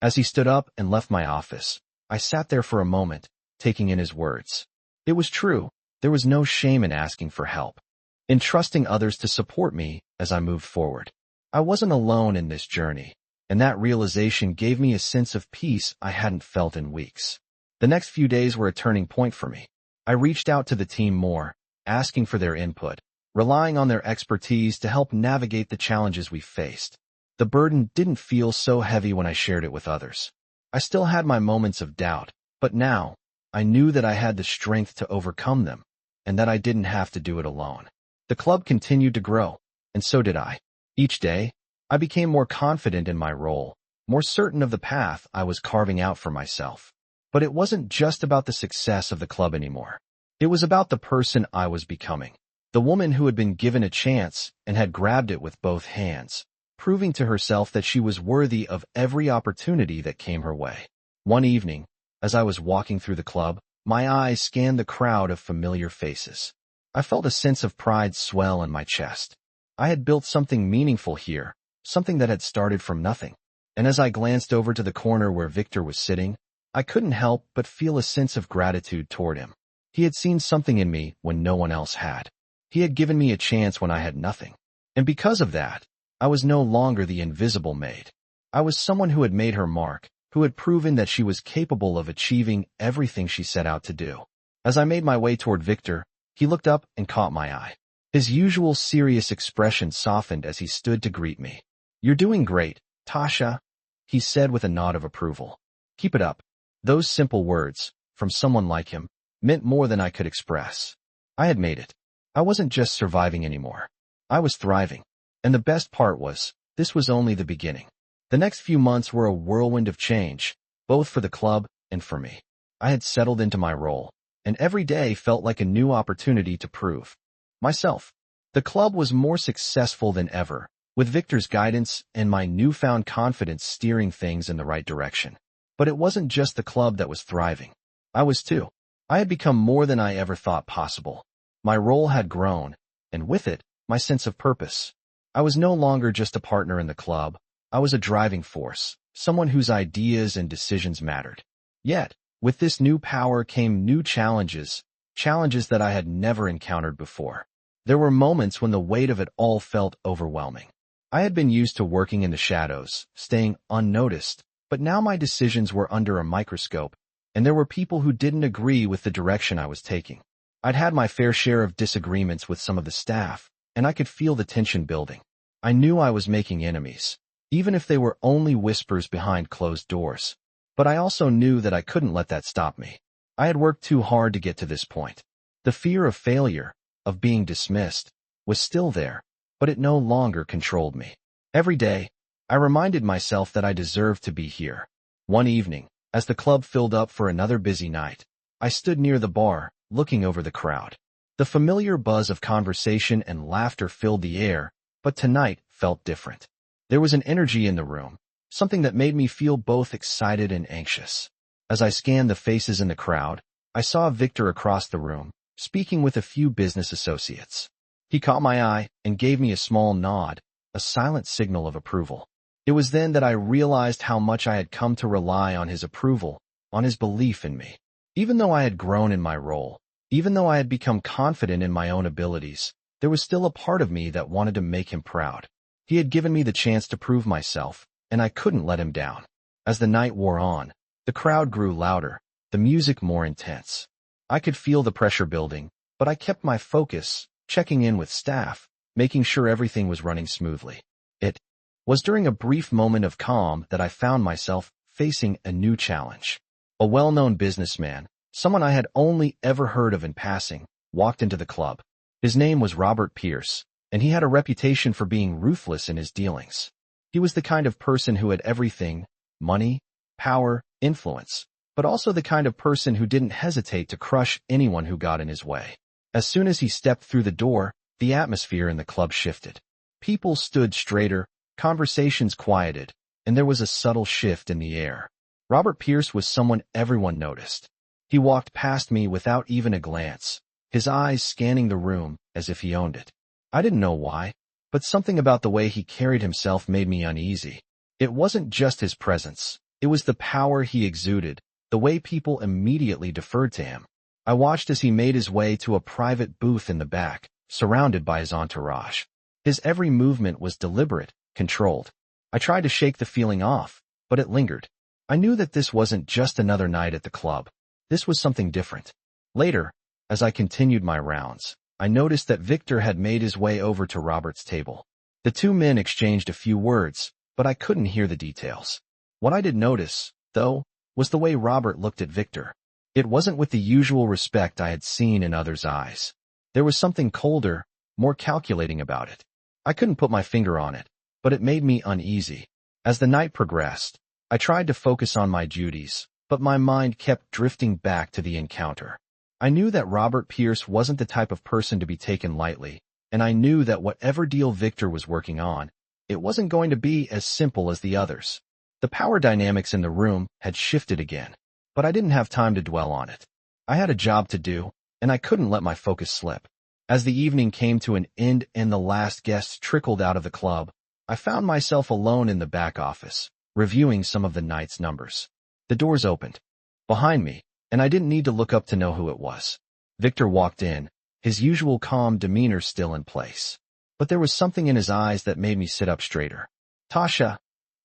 As he stood up and left my office, I sat there for a moment, taking in his words. It was true. There was no shame in asking for help, in trusting others to support me as I moved forward. I wasn't alone in this journey, and that realization gave me a sense of peace I hadn't felt in weeks. The next few days were a turning point for me. I reached out to the team more, asking for their input, relying on their expertise to help navigate the challenges we faced. The burden didn't feel so heavy when I shared it with others. I still had my moments of doubt, but now, I knew that I had the strength to overcome them, and that I didn't have to do it alone. The club continued to grow, and so did I. Each day, I became more confident in my role, more certain of the path I was carving out for myself. But it wasn't just about the success of the club anymore. It was about the person I was becoming. The woman who had been given a chance and had grabbed it with both hands, proving to herself that she was worthy of every opportunity that came her way. One evening, as I was walking through the club, my eyes scanned the crowd of familiar faces. I felt a sense of pride swell in my chest. I had built something meaningful here, something that had started from nothing. And as I glanced over to the corner where Victor was sitting, I couldn't help but feel a sense of gratitude toward him. He had seen something in me when no one else had. He had given me a chance when I had nothing. And because of that, I was no longer the invisible Maid. I was someone who had made her mark, who had proven that she was capable of achieving everything she set out to do. As I made my way toward Victor, he looked up and caught my eye. His usual serious expression softened as he stood to greet me. "You're doing great, Tasha," he said with a nod of approval. Keep it up. Those simple words, from someone like him, meant more than I could express. I had made it. I wasn't just surviving anymore. I was thriving. And the best part was, this was only the beginning. The next few months were a whirlwind of change, both for the club and for me. I had settled into my role, and every day felt like a new opportunity to prove myself. The club was more successful than ever, with Victor's guidance and my newfound confidence steering things in the right direction. But it wasn't just the club that was thriving. I was too. I had become more than I ever thought possible. My role had grown, and with it, my sense of purpose. I was no longer just a partner in the club. I was a driving force, someone whose ideas and decisions mattered. Yet, with this new power came new challenges that I had never encountered before. There were moments when the weight of it all felt overwhelming. I had been used to working in the shadows, staying unnoticed, but now my decisions were under a microscope, and there were people who didn't agree with the direction I was taking. I'd had my fair share of disagreements with some of the staff, and I could feel the tension building. I knew I was making enemies, even if they were only whispers behind closed doors. But I also knew that I couldn't let that stop me. I had worked too hard to get to this point. The fear of failure, of being dismissed, was still there, but it no longer controlled me. Every day, I reminded myself that I deserved to be here. One evening, as the club filled up for another busy night, I stood near the bar, looking over the crowd. The familiar buzz of conversation and laughter filled the air, but tonight felt different. There was an energy in the room, something that made me feel both excited and anxious. As I scanned the faces in the crowd, I saw Victor across the room, speaking with a few business associates. He caught my eye and gave me a small nod, a silent signal of approval. It was then that I realized how much I had come to rely on his approval, on his belief in me. Even though I had grown in my role, even though I had become confident in my own abilities, there was still a part of me that wanted to make him proud. He had given me the chance to prove myself, and I couldn't let him down. As the night wore on, the crowd grew louder, the music more intense. I could feel the pressure building, but I kept my focus, checking in with staff, making sure everything was running smoothly. It was during a brief moment of calm that I found myself facing a new challenge. A well-known businessman, someone I had only ever heard of in passing, walked into the club. His name was Robert Pierce, and he had a reputation for being ruthless in his dealings. He was the kind of person who had everything: money, power, influence, but also the kind of person who didn't hesitate to crush anyone who got in his way. As soon as he stepped through the door, the atmosphere in the club shifted. People stood straighter, conversations quieted, and there was a subtle shift in the air. Robert Pierce was someone everyone noticed. He walked past me without even a glance, his eyes scanning the room as if he owned it. I didn't know why, but something about the way he carried himself made me uneasy. It wasn't just his presence. It was the power he exuded, the way people immediately deferred to him. I watched as he made his way to a private booth in the back, surrounded by his entourage. His every movement was deliberate, controlled. I tried to shake the feeling off, but it lingered. I knew that this wasn't just another night at the club. This was something different. Later, as I continued my rounds, I noticed that Victor had made his way over to Robert's table. The two men exchanged a few words, but I couldn't hear the details. What I did notice, though, was the way Robert looked at Victor. It wasn't with the usual respect I had seen in others' eyes. There was something colder, more calculating about it. I couldn't put my finger on it, but it made me uneasy. As the night progressed, I tried to focus on my duties, but my mind kept drifting back to the encounter. I knew that Robert Pierce wasn't the type of person to be taken lightly, and I knew that whatever deal Victor was working on, it wasn't going to be as simple as the others. The power dynamics in the room had shifted again, but I didn't have time to dwell on it. I had a job to do, and I couldn't let my focus slip. As the evening came to an end and the last guests trickled out of the club, I found myself alone in the back office, reviewing some of the night's numbers. The doors opened behind me, and I didn't need to look up to know who it was. Victor walked in, his usual calm demeanor still in place. But there was something in his eyes that made me sit up straighter. "Tasha,"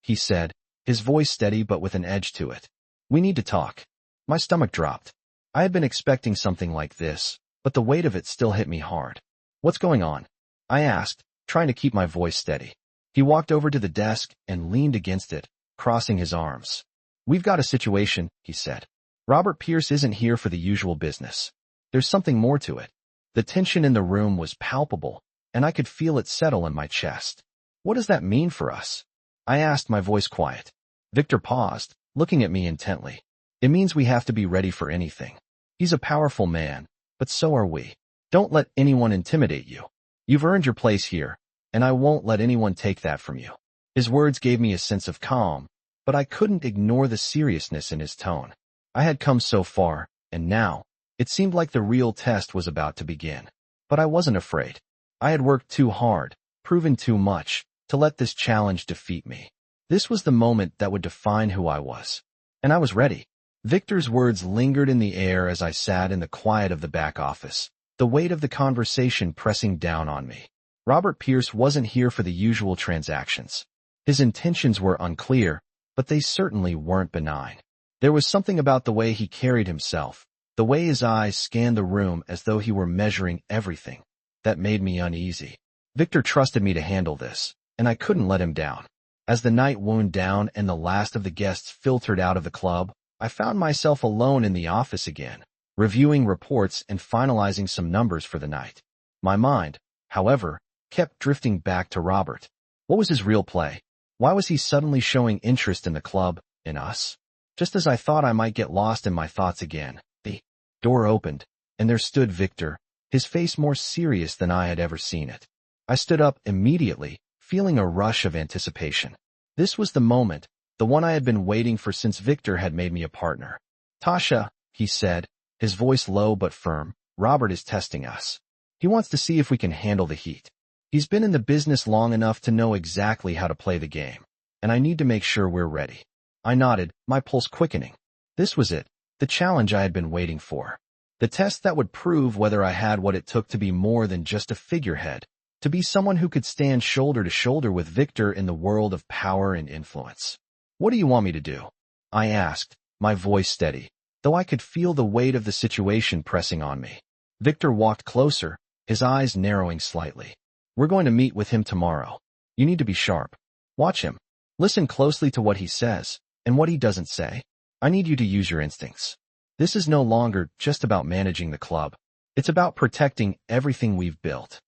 he said, his voice steady but with an edge to it. "We need to talk." My stomach dropped. I had been expecting something like this, but the weight of it still hit me hard. "What's going on?" I asked, trying to keep my voice steady. He walked over to the desk and leaned against it, crossing his arms. "We've got a situation," he said. "Robert Pierce isn't here for the usual business. There's something more to it." The tension in the room was palpable, and I could feel it settle in my chest. "What does that mean for us?" I asked, my voice quiet. Victor paused, looking at me intently. "It means we have to be ready for anything. He's a powerful man, but so are we. Don't let anyone intimidate you. You've earned your place here, and I won't let anyone take that from you." His words gave me a sense of calm, but I couldn't ignore the seriousness in his tone. I had come so far, and now, it seemed like the real test was about to begin. But I wasn't afraid. I had worked too hard, proven too much, to let this challenge defeat me. This was the moment that would define who I was. And I was ready. Victor's words lingered in the air as I sat in the quiet of the back office, the weight of the conversation pressing down on me. Robert Pierce wasn't here for the usual transactions. His intentions were unclear, but they certainly weren't benign. There was something about the way he carried himself, the way his eyes scanned the room as though he were measuring everything, that made me uneasy. Victor trusted me to handle this, and I couldn't let him down. As the night wound down and the last of the guests filtered out of the club, I found myself alone in the office again, reviewing reports and finalizing some numbers for the night. My mind, however, kept drifting back to Robert. What was his real play? Why was he suddenly showing interest in the club, in us? Just as I thought I might get lost in my thoughts again, the door opened, and there stood Victor, his face more serious than I had ever seen it. I stood up immediately, feeling a rush of anticipation. This was the moment, the one I had been waiting for since Victor had made me a partner. "Tasha," he said, his voice low but firm, "Robert is testing us. He wants to see if we can handle the heat. He's been in the business long enough to know exactly how to play the game, and I need to make sure we're ready." I nodded, my pulse quickening. This was it, the challenge I had been waiting for. The test that would prove whether I had what it took to be more than just a figurehead, to be someone who could stand shoulder to shoulder with Victor in the world of power and influence. "What do you want me to do?" I asked, my voice steady, though I could feel the weight of the situation pressing on me. Victor walked closer, his eyes narrowing slightly. "We're going to meet with him tomorrow. You need to be sharp. Watch him. Listen closely to what he says, and what he doesn't say. I need you to use your instincts. This is no longer just about managing the club. It's about protecting everything we've built."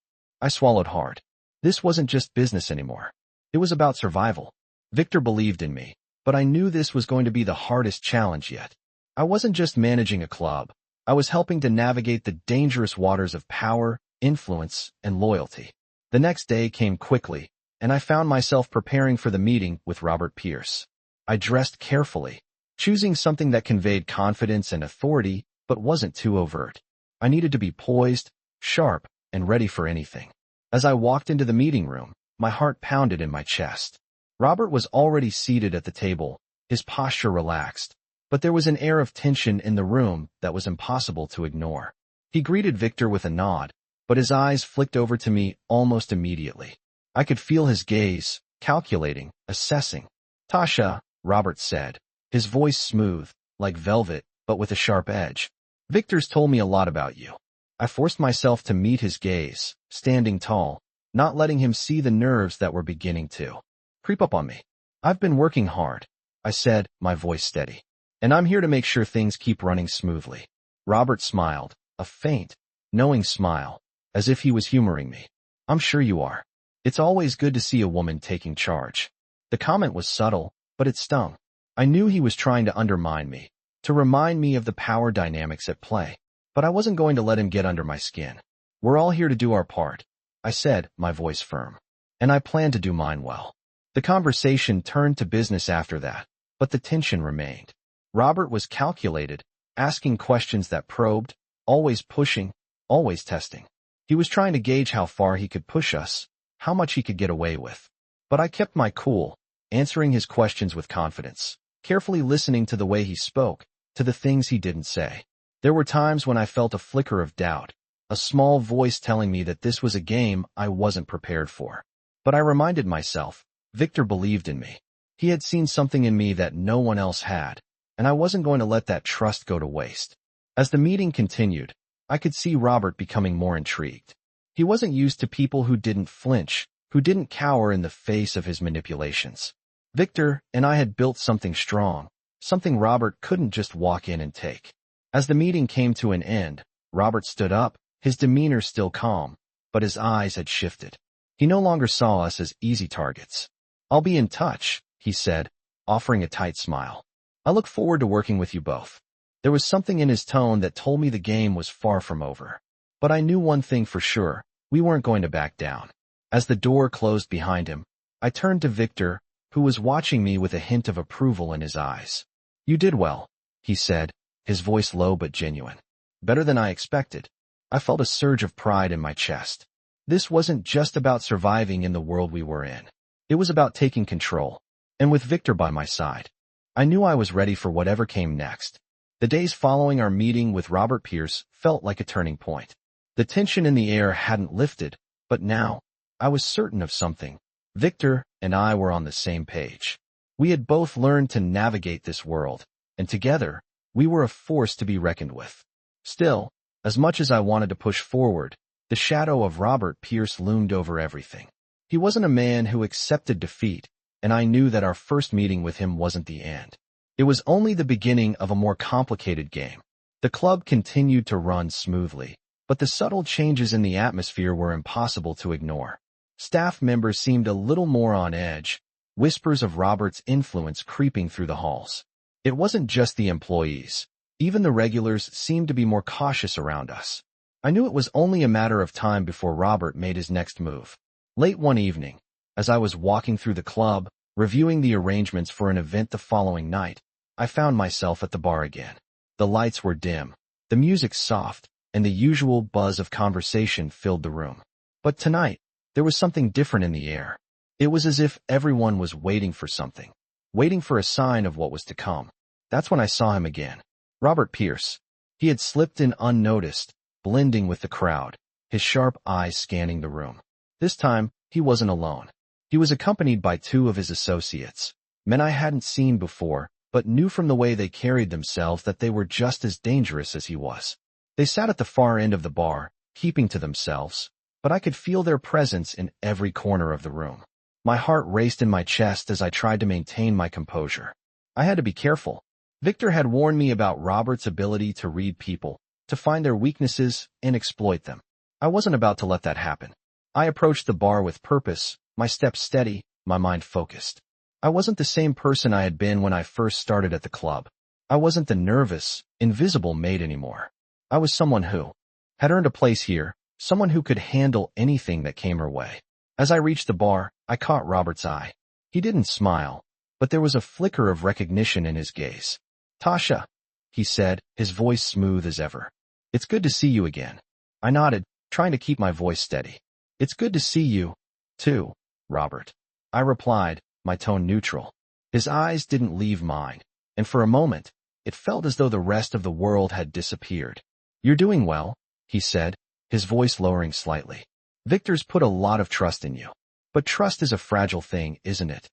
I swallowed hard. This wasn't just business anymore. It was about survival. Victor believed in me, but I knew this was going to be the hardest challenge yet. I wasn't just managing a club. I was helping to navigate the dangerous waters of power, influence, and loyalty. The next day came quickly, and I found myself preparing for the meeting with Robert Pierce. I dressed carefully, choosing something that conveyed confidence and authority, but wasn't too overt. I needed to be poised, sharp, and ready for anything. As I walked into the meeting room, my heart pounded in my chest. Robert was already seated at the table, his posture relaxed, but there was an air of tension in the room that was impossible to ignore. He greeted Victor with a nod, but his eyes flicked over to me almost immediately. I could feel his gaze, calculating, assessing. "Tasha," Robert said, his voice smooth, like velvet, but with a sharp edge. "Victor's told me a lot about you." I forced myself to meet his gaze, standing tall, not letting him see the nerves that were beginning to creep up on me. "I've been working hard," I said, my voice steady, "and I'm here to make sure things keep running smoothly." Robert smiled, a faint, knowing smile, as if he was humoring me. "I'm sure you are. It's always good to see a woman taking charge." The comment was subtle, but it stung. I knew he was trying to undermine me, to remind me of the power dynamics at play, but I wasn't going to let him get under my skin. "We're all here to do our part," I said, my voice firm, "and I plan to do mine well." The conversation turned to business after that, but the tension remained. Robert was calculated, asking questions that probed, always pushing, always testing. He was trying to gauge how far he could push us, how much he could get away with. But I kept my cool, answering his questions with confidence, carefully listening to the way he spoke, to the things he didn't say. There were times when I felt a flicker of doubt, a small voice telling me that this was a game I wasn't prepared for. But I reminded myself, Victor believed in me. He had seen something in me that no one else had, and I wasn't going to let that trust go to waste. As the meeting continued, I could see Robert becoming more intrigued. He wasn't used to people who didn't flinch, who didn't cower in the face of his manipulations. Victor and I had built something strong, something Robert couldn't just walk in and take. As the meeting came to an end, Robert stood up, his demeanor still calm, but his eyes had shifted. He no longer saw us as easy targets. "I'll be in touch," he said, offering a tight smile. "I look forward to working with you both." There was something in his tone that told me the game was far from over. But I knew one thing for sure, we weren't going to back down. As the door closed behind him, I turned to Victor, who was watching me with a hint of approval in his eyes. "You did well," he said, his voice low but genuine. "Better than I expected." I felt a surge of pride in my chest. This wasn't just about surviving in the world we were in. It was about taking control. And with Victor by my side, I knew I was ready for whatever came next. The days following our meeting with Robert Pierce felt like a turning point. The tension in the air hadn't lifted, but now, I was certain of something. Victor and I were on the same page. We had both learned to navigate this world, and together, we were a force to be reckoned with. Still, as much as I wanted to push forward, the shadow of Robert Pierce loomed over everything. He wasn't a man who accepted defeat, and I knew that our first meeting with him wasn't the end. It was only the beginning of a more complicated game. The club continued to run smoothly, but the subtle changes in the atmosphere were impossible to ignore. Staff members seemed a little more on edge, whispers of Robert's influence creeping through the halls. It wasn't just the employees. Even the regulars seemed to be more cautious around us. I knew it was only a matter of time before Robert made his next move. Late one evening, as I was walking through the club, reviewing the arrangements for an event the following night, I found myself at the bar again. The lights were dim, the music soft, and the usual buzz of conversation filled the room. But tonight, there was something different in the air. It was as if everyone was waiting for something, waiting for a sign of what was to come. That's when I saw him again. Robert Pierce. He had slipped in unnoticed, blending with the crowd, his sharp eyes scanning the room. This time, he wasn't alone. He was accompanied by two of his associates, men I hadn't seen before, but knew from the way they carried themselves that they were just as dangerous as he was. They sat at the far end of the bar, keeping to themselves, but I could feel their presence in every corner of the room. My heart raced in my chest as I tried to maintain my composure. I had to be careful. Victor had warned me about Robert's ability to read people, to find their weaknesses and exploit them. I wasn't about to let that happen. I approached the bar with purpose, my steps steady, my mind focused. I wasn't the same person I had been when I first started at the club. I wasn't the nervous, invisible Maid anymore. I was someone who had earned a place here, someone who could handle anything that came her way. As I reached the bar, I caught Robert's eye. He didn't smile, but there was a flicker of recognition in his gaze. "Tasha," he said, his voice smooth as ever. "It's good to see you again." I nodded, trying to keep my voice steady. "It's good to see you, too, Robert," I replied, my tone neutral. His eyes didn't leave mine, and for a moment, it felt as though the rest of the world had disappeared. "You're doing well," he said, his voice lowering slightly. "Victor's put a lot of trust in you. But trust is a fragile thing, isn't it?"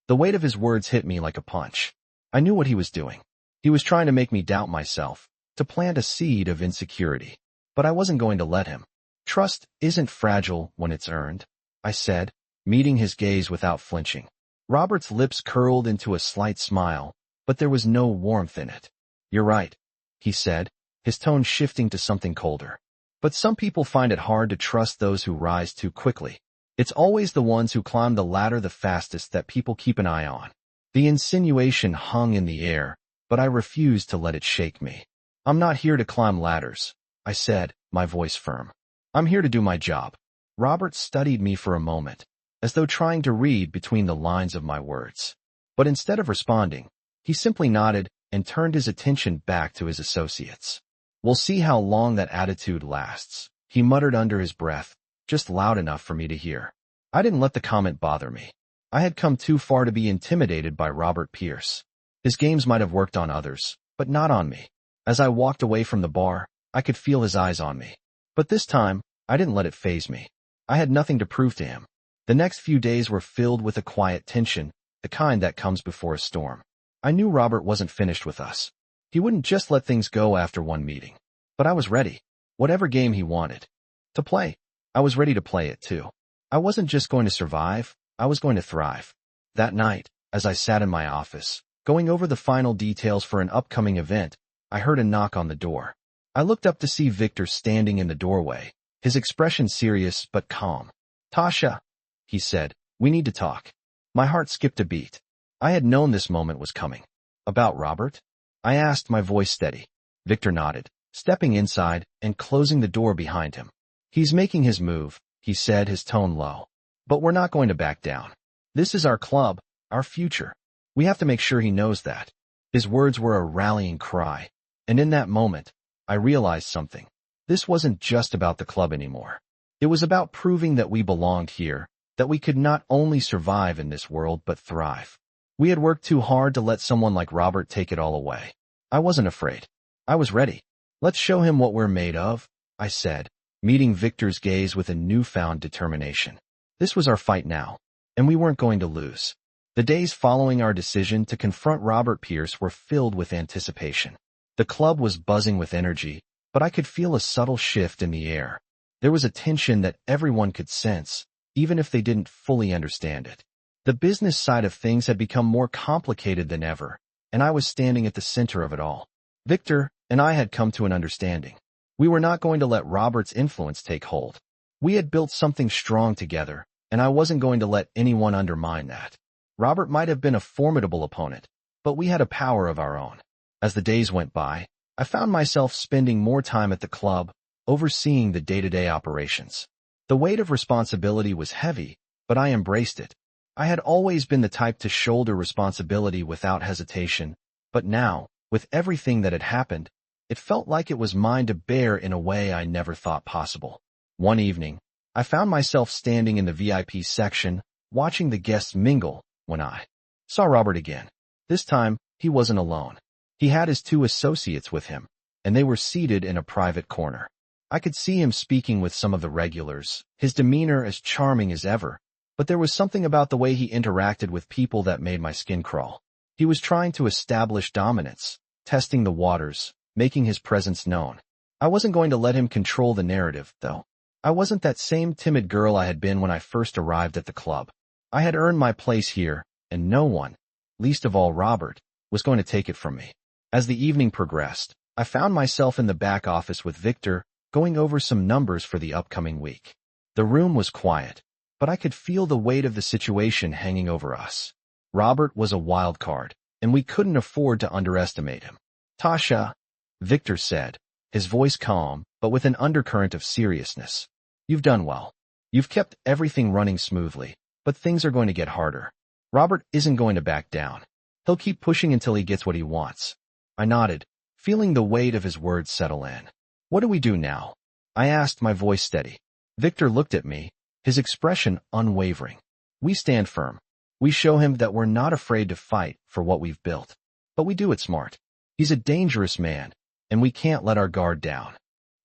The weight of his words hit me like a punch. I knew what he was doing. He was trying to make me doubt myself, to plant a seed of insecurity. But I wasn't going to let him. "Trust isn't fragile when it's earned," I said, meeting his gaze without flinching. Robert's lips curled into a slight smile, but there was no warmth in it. "You're right," he said, his tone shifting to something colder. "But some people find it hard to trust those who rise too quickly. It's always the ones who climb the ladder the fastest that people keep an eye on." The insinuation hung in the air, but I refused to let it shake me. "I'm not here to climb ladders," I said, my voice firm. "I'm here to do my job." Robert studied me for a moment, as though trying to read between the lines of my words. But instead of responding, he simply nodded and turned his attention back to his associates. "We'll see how long that attitude lasts," he muttered under his breath, just loud enough for me to hear. I didn't let the comment bother me. I had come too far to be intimidated by Robert Pierce. His games might have worked on others, but not on me. As I walked away from the bar, I could feel his eyes on me. But this time, I didn't let it faze me. I had nothing to prove to him. The next few days were filled with a quiet tension, the kind that comes before a storm. I knew Robert wasn't finished with us. He wouldn't just let things go after one meeting. But I was ready. Whatever game he wanted to play, I was ready to play it too. I wasn't just going to survive, I was going to thrive. That night, As I sat in my office, going over the final details for an upcoming event, I heard a knock on the door. I looked up to see Victor standing in the doorway, his expression serious but calm. "Tasha," he said, "we need to talk." My heart skipped a beat. I had known this moment was coming. "About Robert?" I asked, my voice steady. Victor nodded, stepping inside and closing the door behind him. "He's making his move," he said, his tone low. "But we're not going to back down. This is our club, our future. We have to make sure he knows that." His words were a rallying cry, and in that moment, I realized something. This wasn't just about the club anymore. It was about proving that we belonged here, that we could not only survive in this world but thrive. We had worked too hard to let someone like Robert take it all away. I wasn't afraid. I was ready. "Let's show him what we're made of," I said, meeting Victor's gaze with a newfound determination. This was our fight now, and we weren't going to lose. The days following our decision to confront Robert Pierce were filled with anticipation. The club was buzzing with energy, but I could feel a subtle shift in the air. There was a tension that everyone could sense, even if they didn't fully understand it. The business side of things had become more complicated than ever, and I was standing at the center of it all. Victor and I had come to an understanding. We were not going to let Robert's influence take hold. We had built something strong together, and I wasn't going to let anyone undermine that. Robert might have been a formidable opponent, but we had a power of our own. As the days went by, I found myself spending more time at the club, overseeing the day-to-day operations. The weight of responsibility was heavy, but I embraced it. I had always been the type to shoulder responsibility without hesitation, but now, with everything that had happened, it felt like it was mine to bear in a way I never thought possible. One evening, I found myself standing in the VIP section, watching the guests mingle, when I saw Robert again. This time, he wasn't alone. He had his two associates with him, and they were seated in a private corner. I could see him speaking with some of the regulars, his demeanor as charming as ever, but there was something about the way he interacted with people that made my skin crawl. He was trying to establish dominance, testing the waters, making his presence known. I wasn't going to let him control the narrative, though. I wasn't that same timid girl I had been when I first arrived at the club. I had earned my place here, and no one, least of all Robert, was going to take it from me. As the evening progressed, I found myself in the back office with Victor, going over some numbers for the upcoming week. The room was quiet, but I could feel the weight of the situation hanging over us. Robert was a wild card, and we couldn't afford to underestimate him. "Tasha," Victor said, his voice calm, but with an undercurrent of seriousness. "You've done well. You've kept everything running smoothly, but things are going to get harder. Robert isn't going to back down. He'll keep pushing until he gets what he wants." I nodded, feeling the weight of his words settle in. "What do we do now?" I asked, my voice steady. Victor looked at me, his expression unwavering. "We stand firm. We show him that we're not afraid to fight for what we've built. But we do it smart. He's a dangerous man, and we can't let our guard down."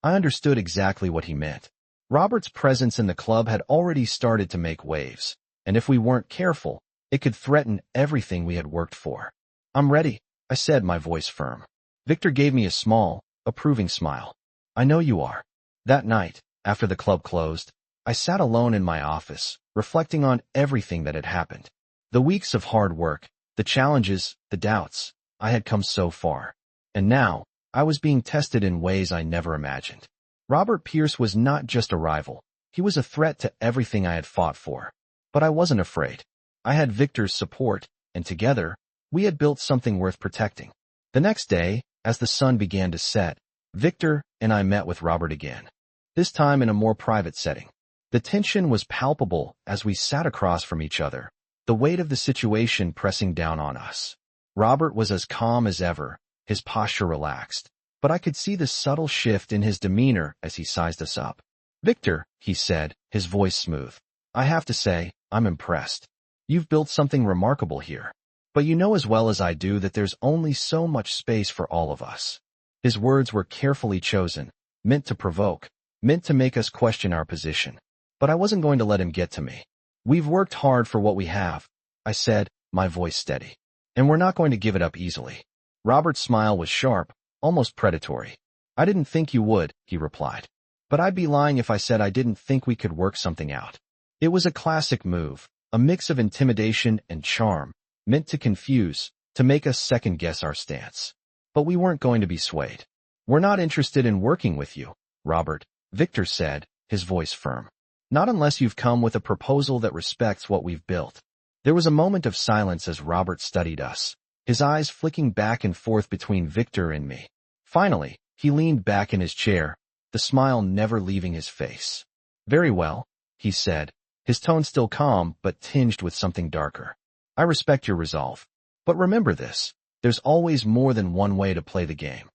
I understood exactly what he meant. Robert's presence in the club had already started to make waves, and if we weren't careful, it could threaten everything we had worked for. "I'm ready," I said, my voice firm. Victor gave me a small, approving smile. "I know you are." That night, after the club closed, I sat alone in my office, reflecting on everything that had happened. The weeks of hard work, the challenges, the doubts. I had come so far. And now, I was being tested in ways I never imagined. Robert Pierce was not just a rival. He was a threat to everything I had fought for. But I wasn't afraid. I had Victor's support, and together, we had built something worth protecting. The next day, as the sun began to set, Victor and I met with Robert again. This time in a more private setting. The tension was palpable as we sat across from each other, the weight of the situation pressing down on us. Robert was as calm as ever, his posture relaxed, but I could see the subtle shift in his demeanor as he sized us up. "Victor," he said, his voice smooth, "I have to say, I'm impressed. You've built something remarkable here. But you know as well as I do that there's only so much space for all of us." His words were carefully chosen, meant to provoke, meant to make us question our position. But I wasn't going to let him get to me. "We've worked hard for what we have," I said, my voice steady. "And we're not going to give it up easily." Robert's smile was sharp, almost predatory. "I didn't think you would," he replied. "But I'd be lying if I said I didn't think we could work something out." It was a classic move, a mix of intimidation and charm, meant to confuse, to make us second-guess our stance. But we weren't going to be swayed. "We're not interested in working with you, Robert," Victor said, his voice firm. "Not unless you've come with a proposal that respects what we've built." There was a moment of silence as Robert studied us, his eyes flicking back and forth between Victor and me. Finally, he leaned back in his chair, the smile never leaving his face. "Very well," he said, his tone still calm but tinged with something darker. "I respect your resolve. But remember this, there's always more than one way to play the game."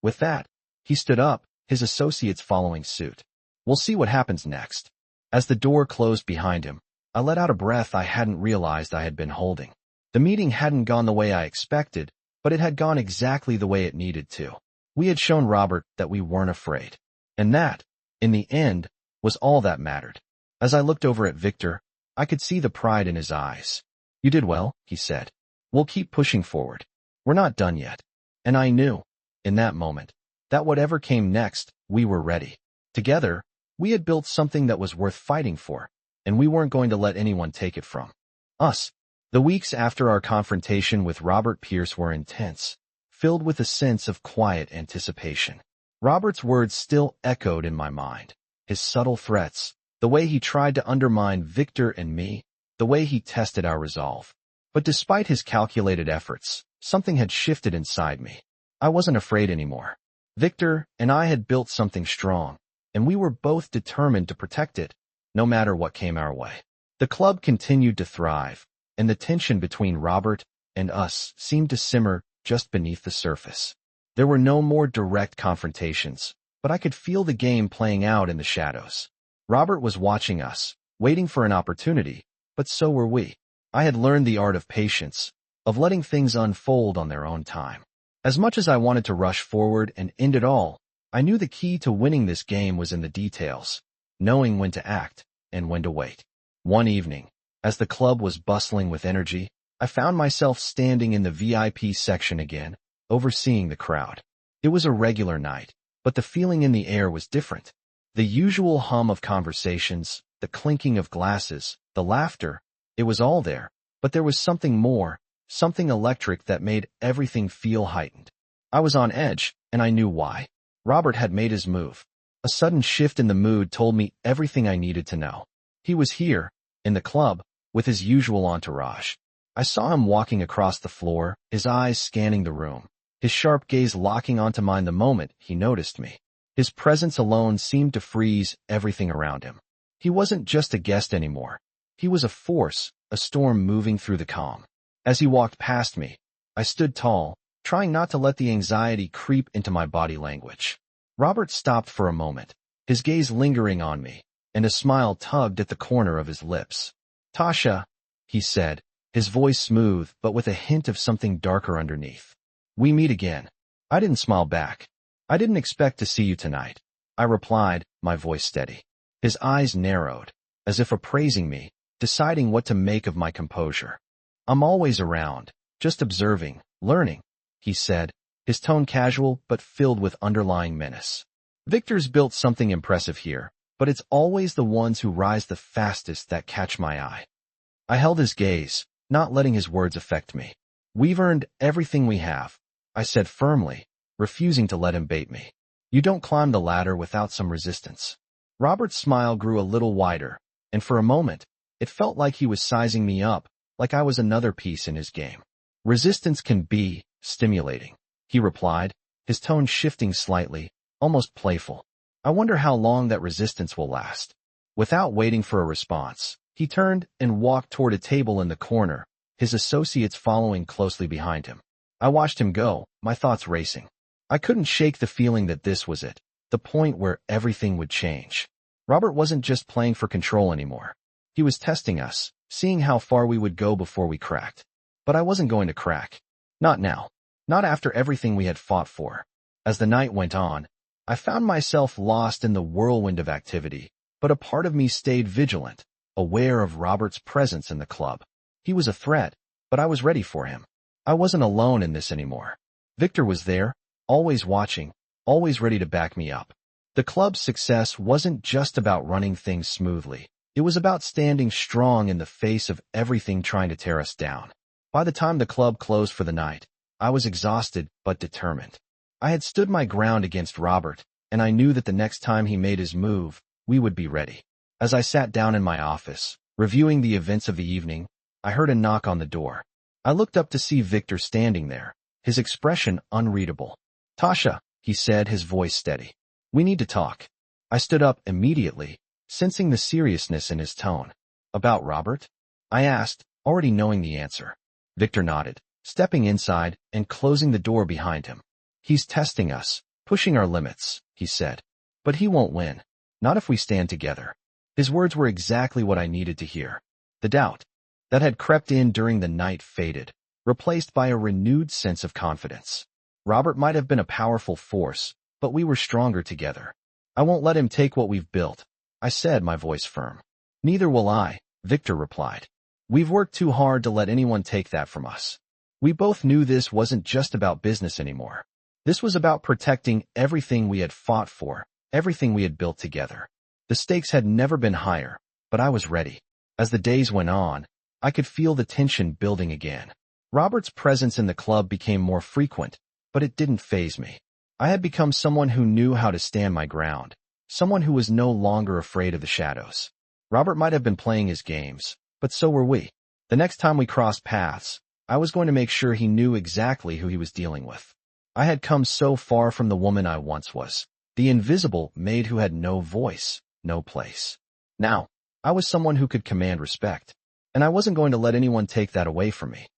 With that, he stood up, his associates following suit. "We'll see what happens next." As the door closed behind him, I let out a breath I hadn't realized I had been holding. The meeting hadn't gone the way I expected, but it had gone exactly the way it needed to. We had shown Robert that we weren't afraid. And that, in the end, was all that mattered. As I looked over at Victor, I could see the pride in his eyes. "You did well," he said. "We'll keep pushing forward. We're not done yet." And I knew, in that moment, that whatever came next, we were ready. Together, we had built something that was worth fighting for, and we weren't going to let anyone take it from us. The weeks after our confrontation with Robert Pierce were intense, filled with a sense of quiet anticipation. Robert's words still echoed in my mind. His subtle threats, the way he tried to undermine Victor and me, the way he tested our resolve. But despite his calculated efforts, something had shifted inside me. I wasn't afraid anymore. Victor and I had built something strong, and we were both determined to protect it, no matter what came our way. The club continued to thrive, and the tension between Robert and us seemed to simmer just beneath the surface. There were no more direct confrontations, but I could feel the game playing out in the shadows. Robert was watching us, waiting for an opportunity, but so were we. I had learned the art of patience, of letting things unfold on their own time. As much as I wanted to rush forward and end it all, I knew the key to winning this game was in the details, knowing when to act and when to wait. One evening, as the club was bustling with energy, I found myself standing in the VIP section again, overseeing the crowd. It was a regular night, but the feeling in the air was different. The usual hum of conversations, the clinking of glasses, the laughter, it was all there, but there was something more, something electric that made everything feel heightened. I was on edge, and I knew why. Robert had made his move. A sudden shift in the mood told me everything I needed to know. He was here, in the club, with his usual entourage. I saw him walking across the floor, his eyes scanning the room, his sharp gaze locking onto mine the moment he noticed me. His presence alone seemed to freeze everything around him. He wasn't just a guest anymore. He was a force, a storm moving through the calm. As he walked past me, I stood tall, trying not to let the anxiety creep into my body language. Robert stopped for a moment, his gaze lingering on me, and a smile tugged at the corner of his lips. "Tasha," he said, his voice smooth but with a hint of something darker underneath. "We meet again." I didn't smile back. "I didn't expect to see you tonight," I replied, my voice steady. His eyes narrowed, as if appraising me, deciding what to make of my composure. "I'm always around, just observing, learning," he said, his tone casual but filled with underlying menace. "Victor's built something impressive here, but it's always the ones who rise the fastest that catch my eye." I held his gaze, not letting his words affect me. "We've earned everything we have," I said firmly, refusing to let him bait me. "You don't climb the ladder without some resistance." Robert's smile grew a little wider, and for a moment, it felt like he was sizing me up, like I was another piece in his game. "Resistance can be stimulating," he replied, his tone shifting slightly, almost playful. "I wonder how long that resistance will last." Without waiting for a response, he turned and walked toward a table in the corner, his associates following closely behind him. I watched him go, my thoughts racing. I couldn't shake the feeling that this was it, the point where everything would change. Robert wasn't just playing for control anymore. He was testing us, seeing how far we would go before we cracked. But I wasn't going to crack. Not now. Not after everything we had fought for. As the night went on, I found myself lost in the whirlwind of activity, but a part of me stayed vigilant, aware of Robert's presence in the club. He was a threat, but I was ready for him. I wasn't alone in this anymore. Victor was there, always watching, always ready to back me up. The club's success wasn't just about running things smoothly. It was about standing strong in the face of everything trying to tear us down. By the time the club closed for the night, I was exhausted but determined. I had stood my ground against Robert, and I knew that the next time he made his move, we would be ready. As I sat down in my office, reviewing the events of the evening, I heard a knock on the door. I looked up to see Victor standing there, his expression unreadable. "Tasha," he said, his voice steady. "We need to talk." I stood up immediately, sensing the seriousness in his tone. "About Robert?" I asked, already knowing the answer. Victor nodded, stepping inside and closing the door behind him. "He's testing us, pushing our limits," he said. "But he won't win. Not if we stand together." His words were exactly what I needed to hear. The doubt that had crept in during the night faded, replaced by a renewed sense of confidence. Robert might have been a powerful force, but we were stronger together. "I won't let him take what we've built," I said, my voice firm. "Neither will I," Victor replied. "We've worked too hard to let anyone take that from us." We both knew this wasn't just about business anymore. This was about protecting everything we had fought for, everything we had built together. The stakes had never been higher, but I was ready. As the days went on, I could feel the tension building again. Robert's presence in the club became more frequent, but it didn't faze me. I had become someone who knew how to stand my ground, someone who was no longer afraid of the shadows. Robert might have been playing his games, but so were we. The next time we crossed paths, I was going to make sure he knew exactly who he was dealing with. I had come so far from the woman I once was, the invisible maid who had no voice, no place. Now, I was someone who could command respect, and I wasn't going to let anyone take that away from me.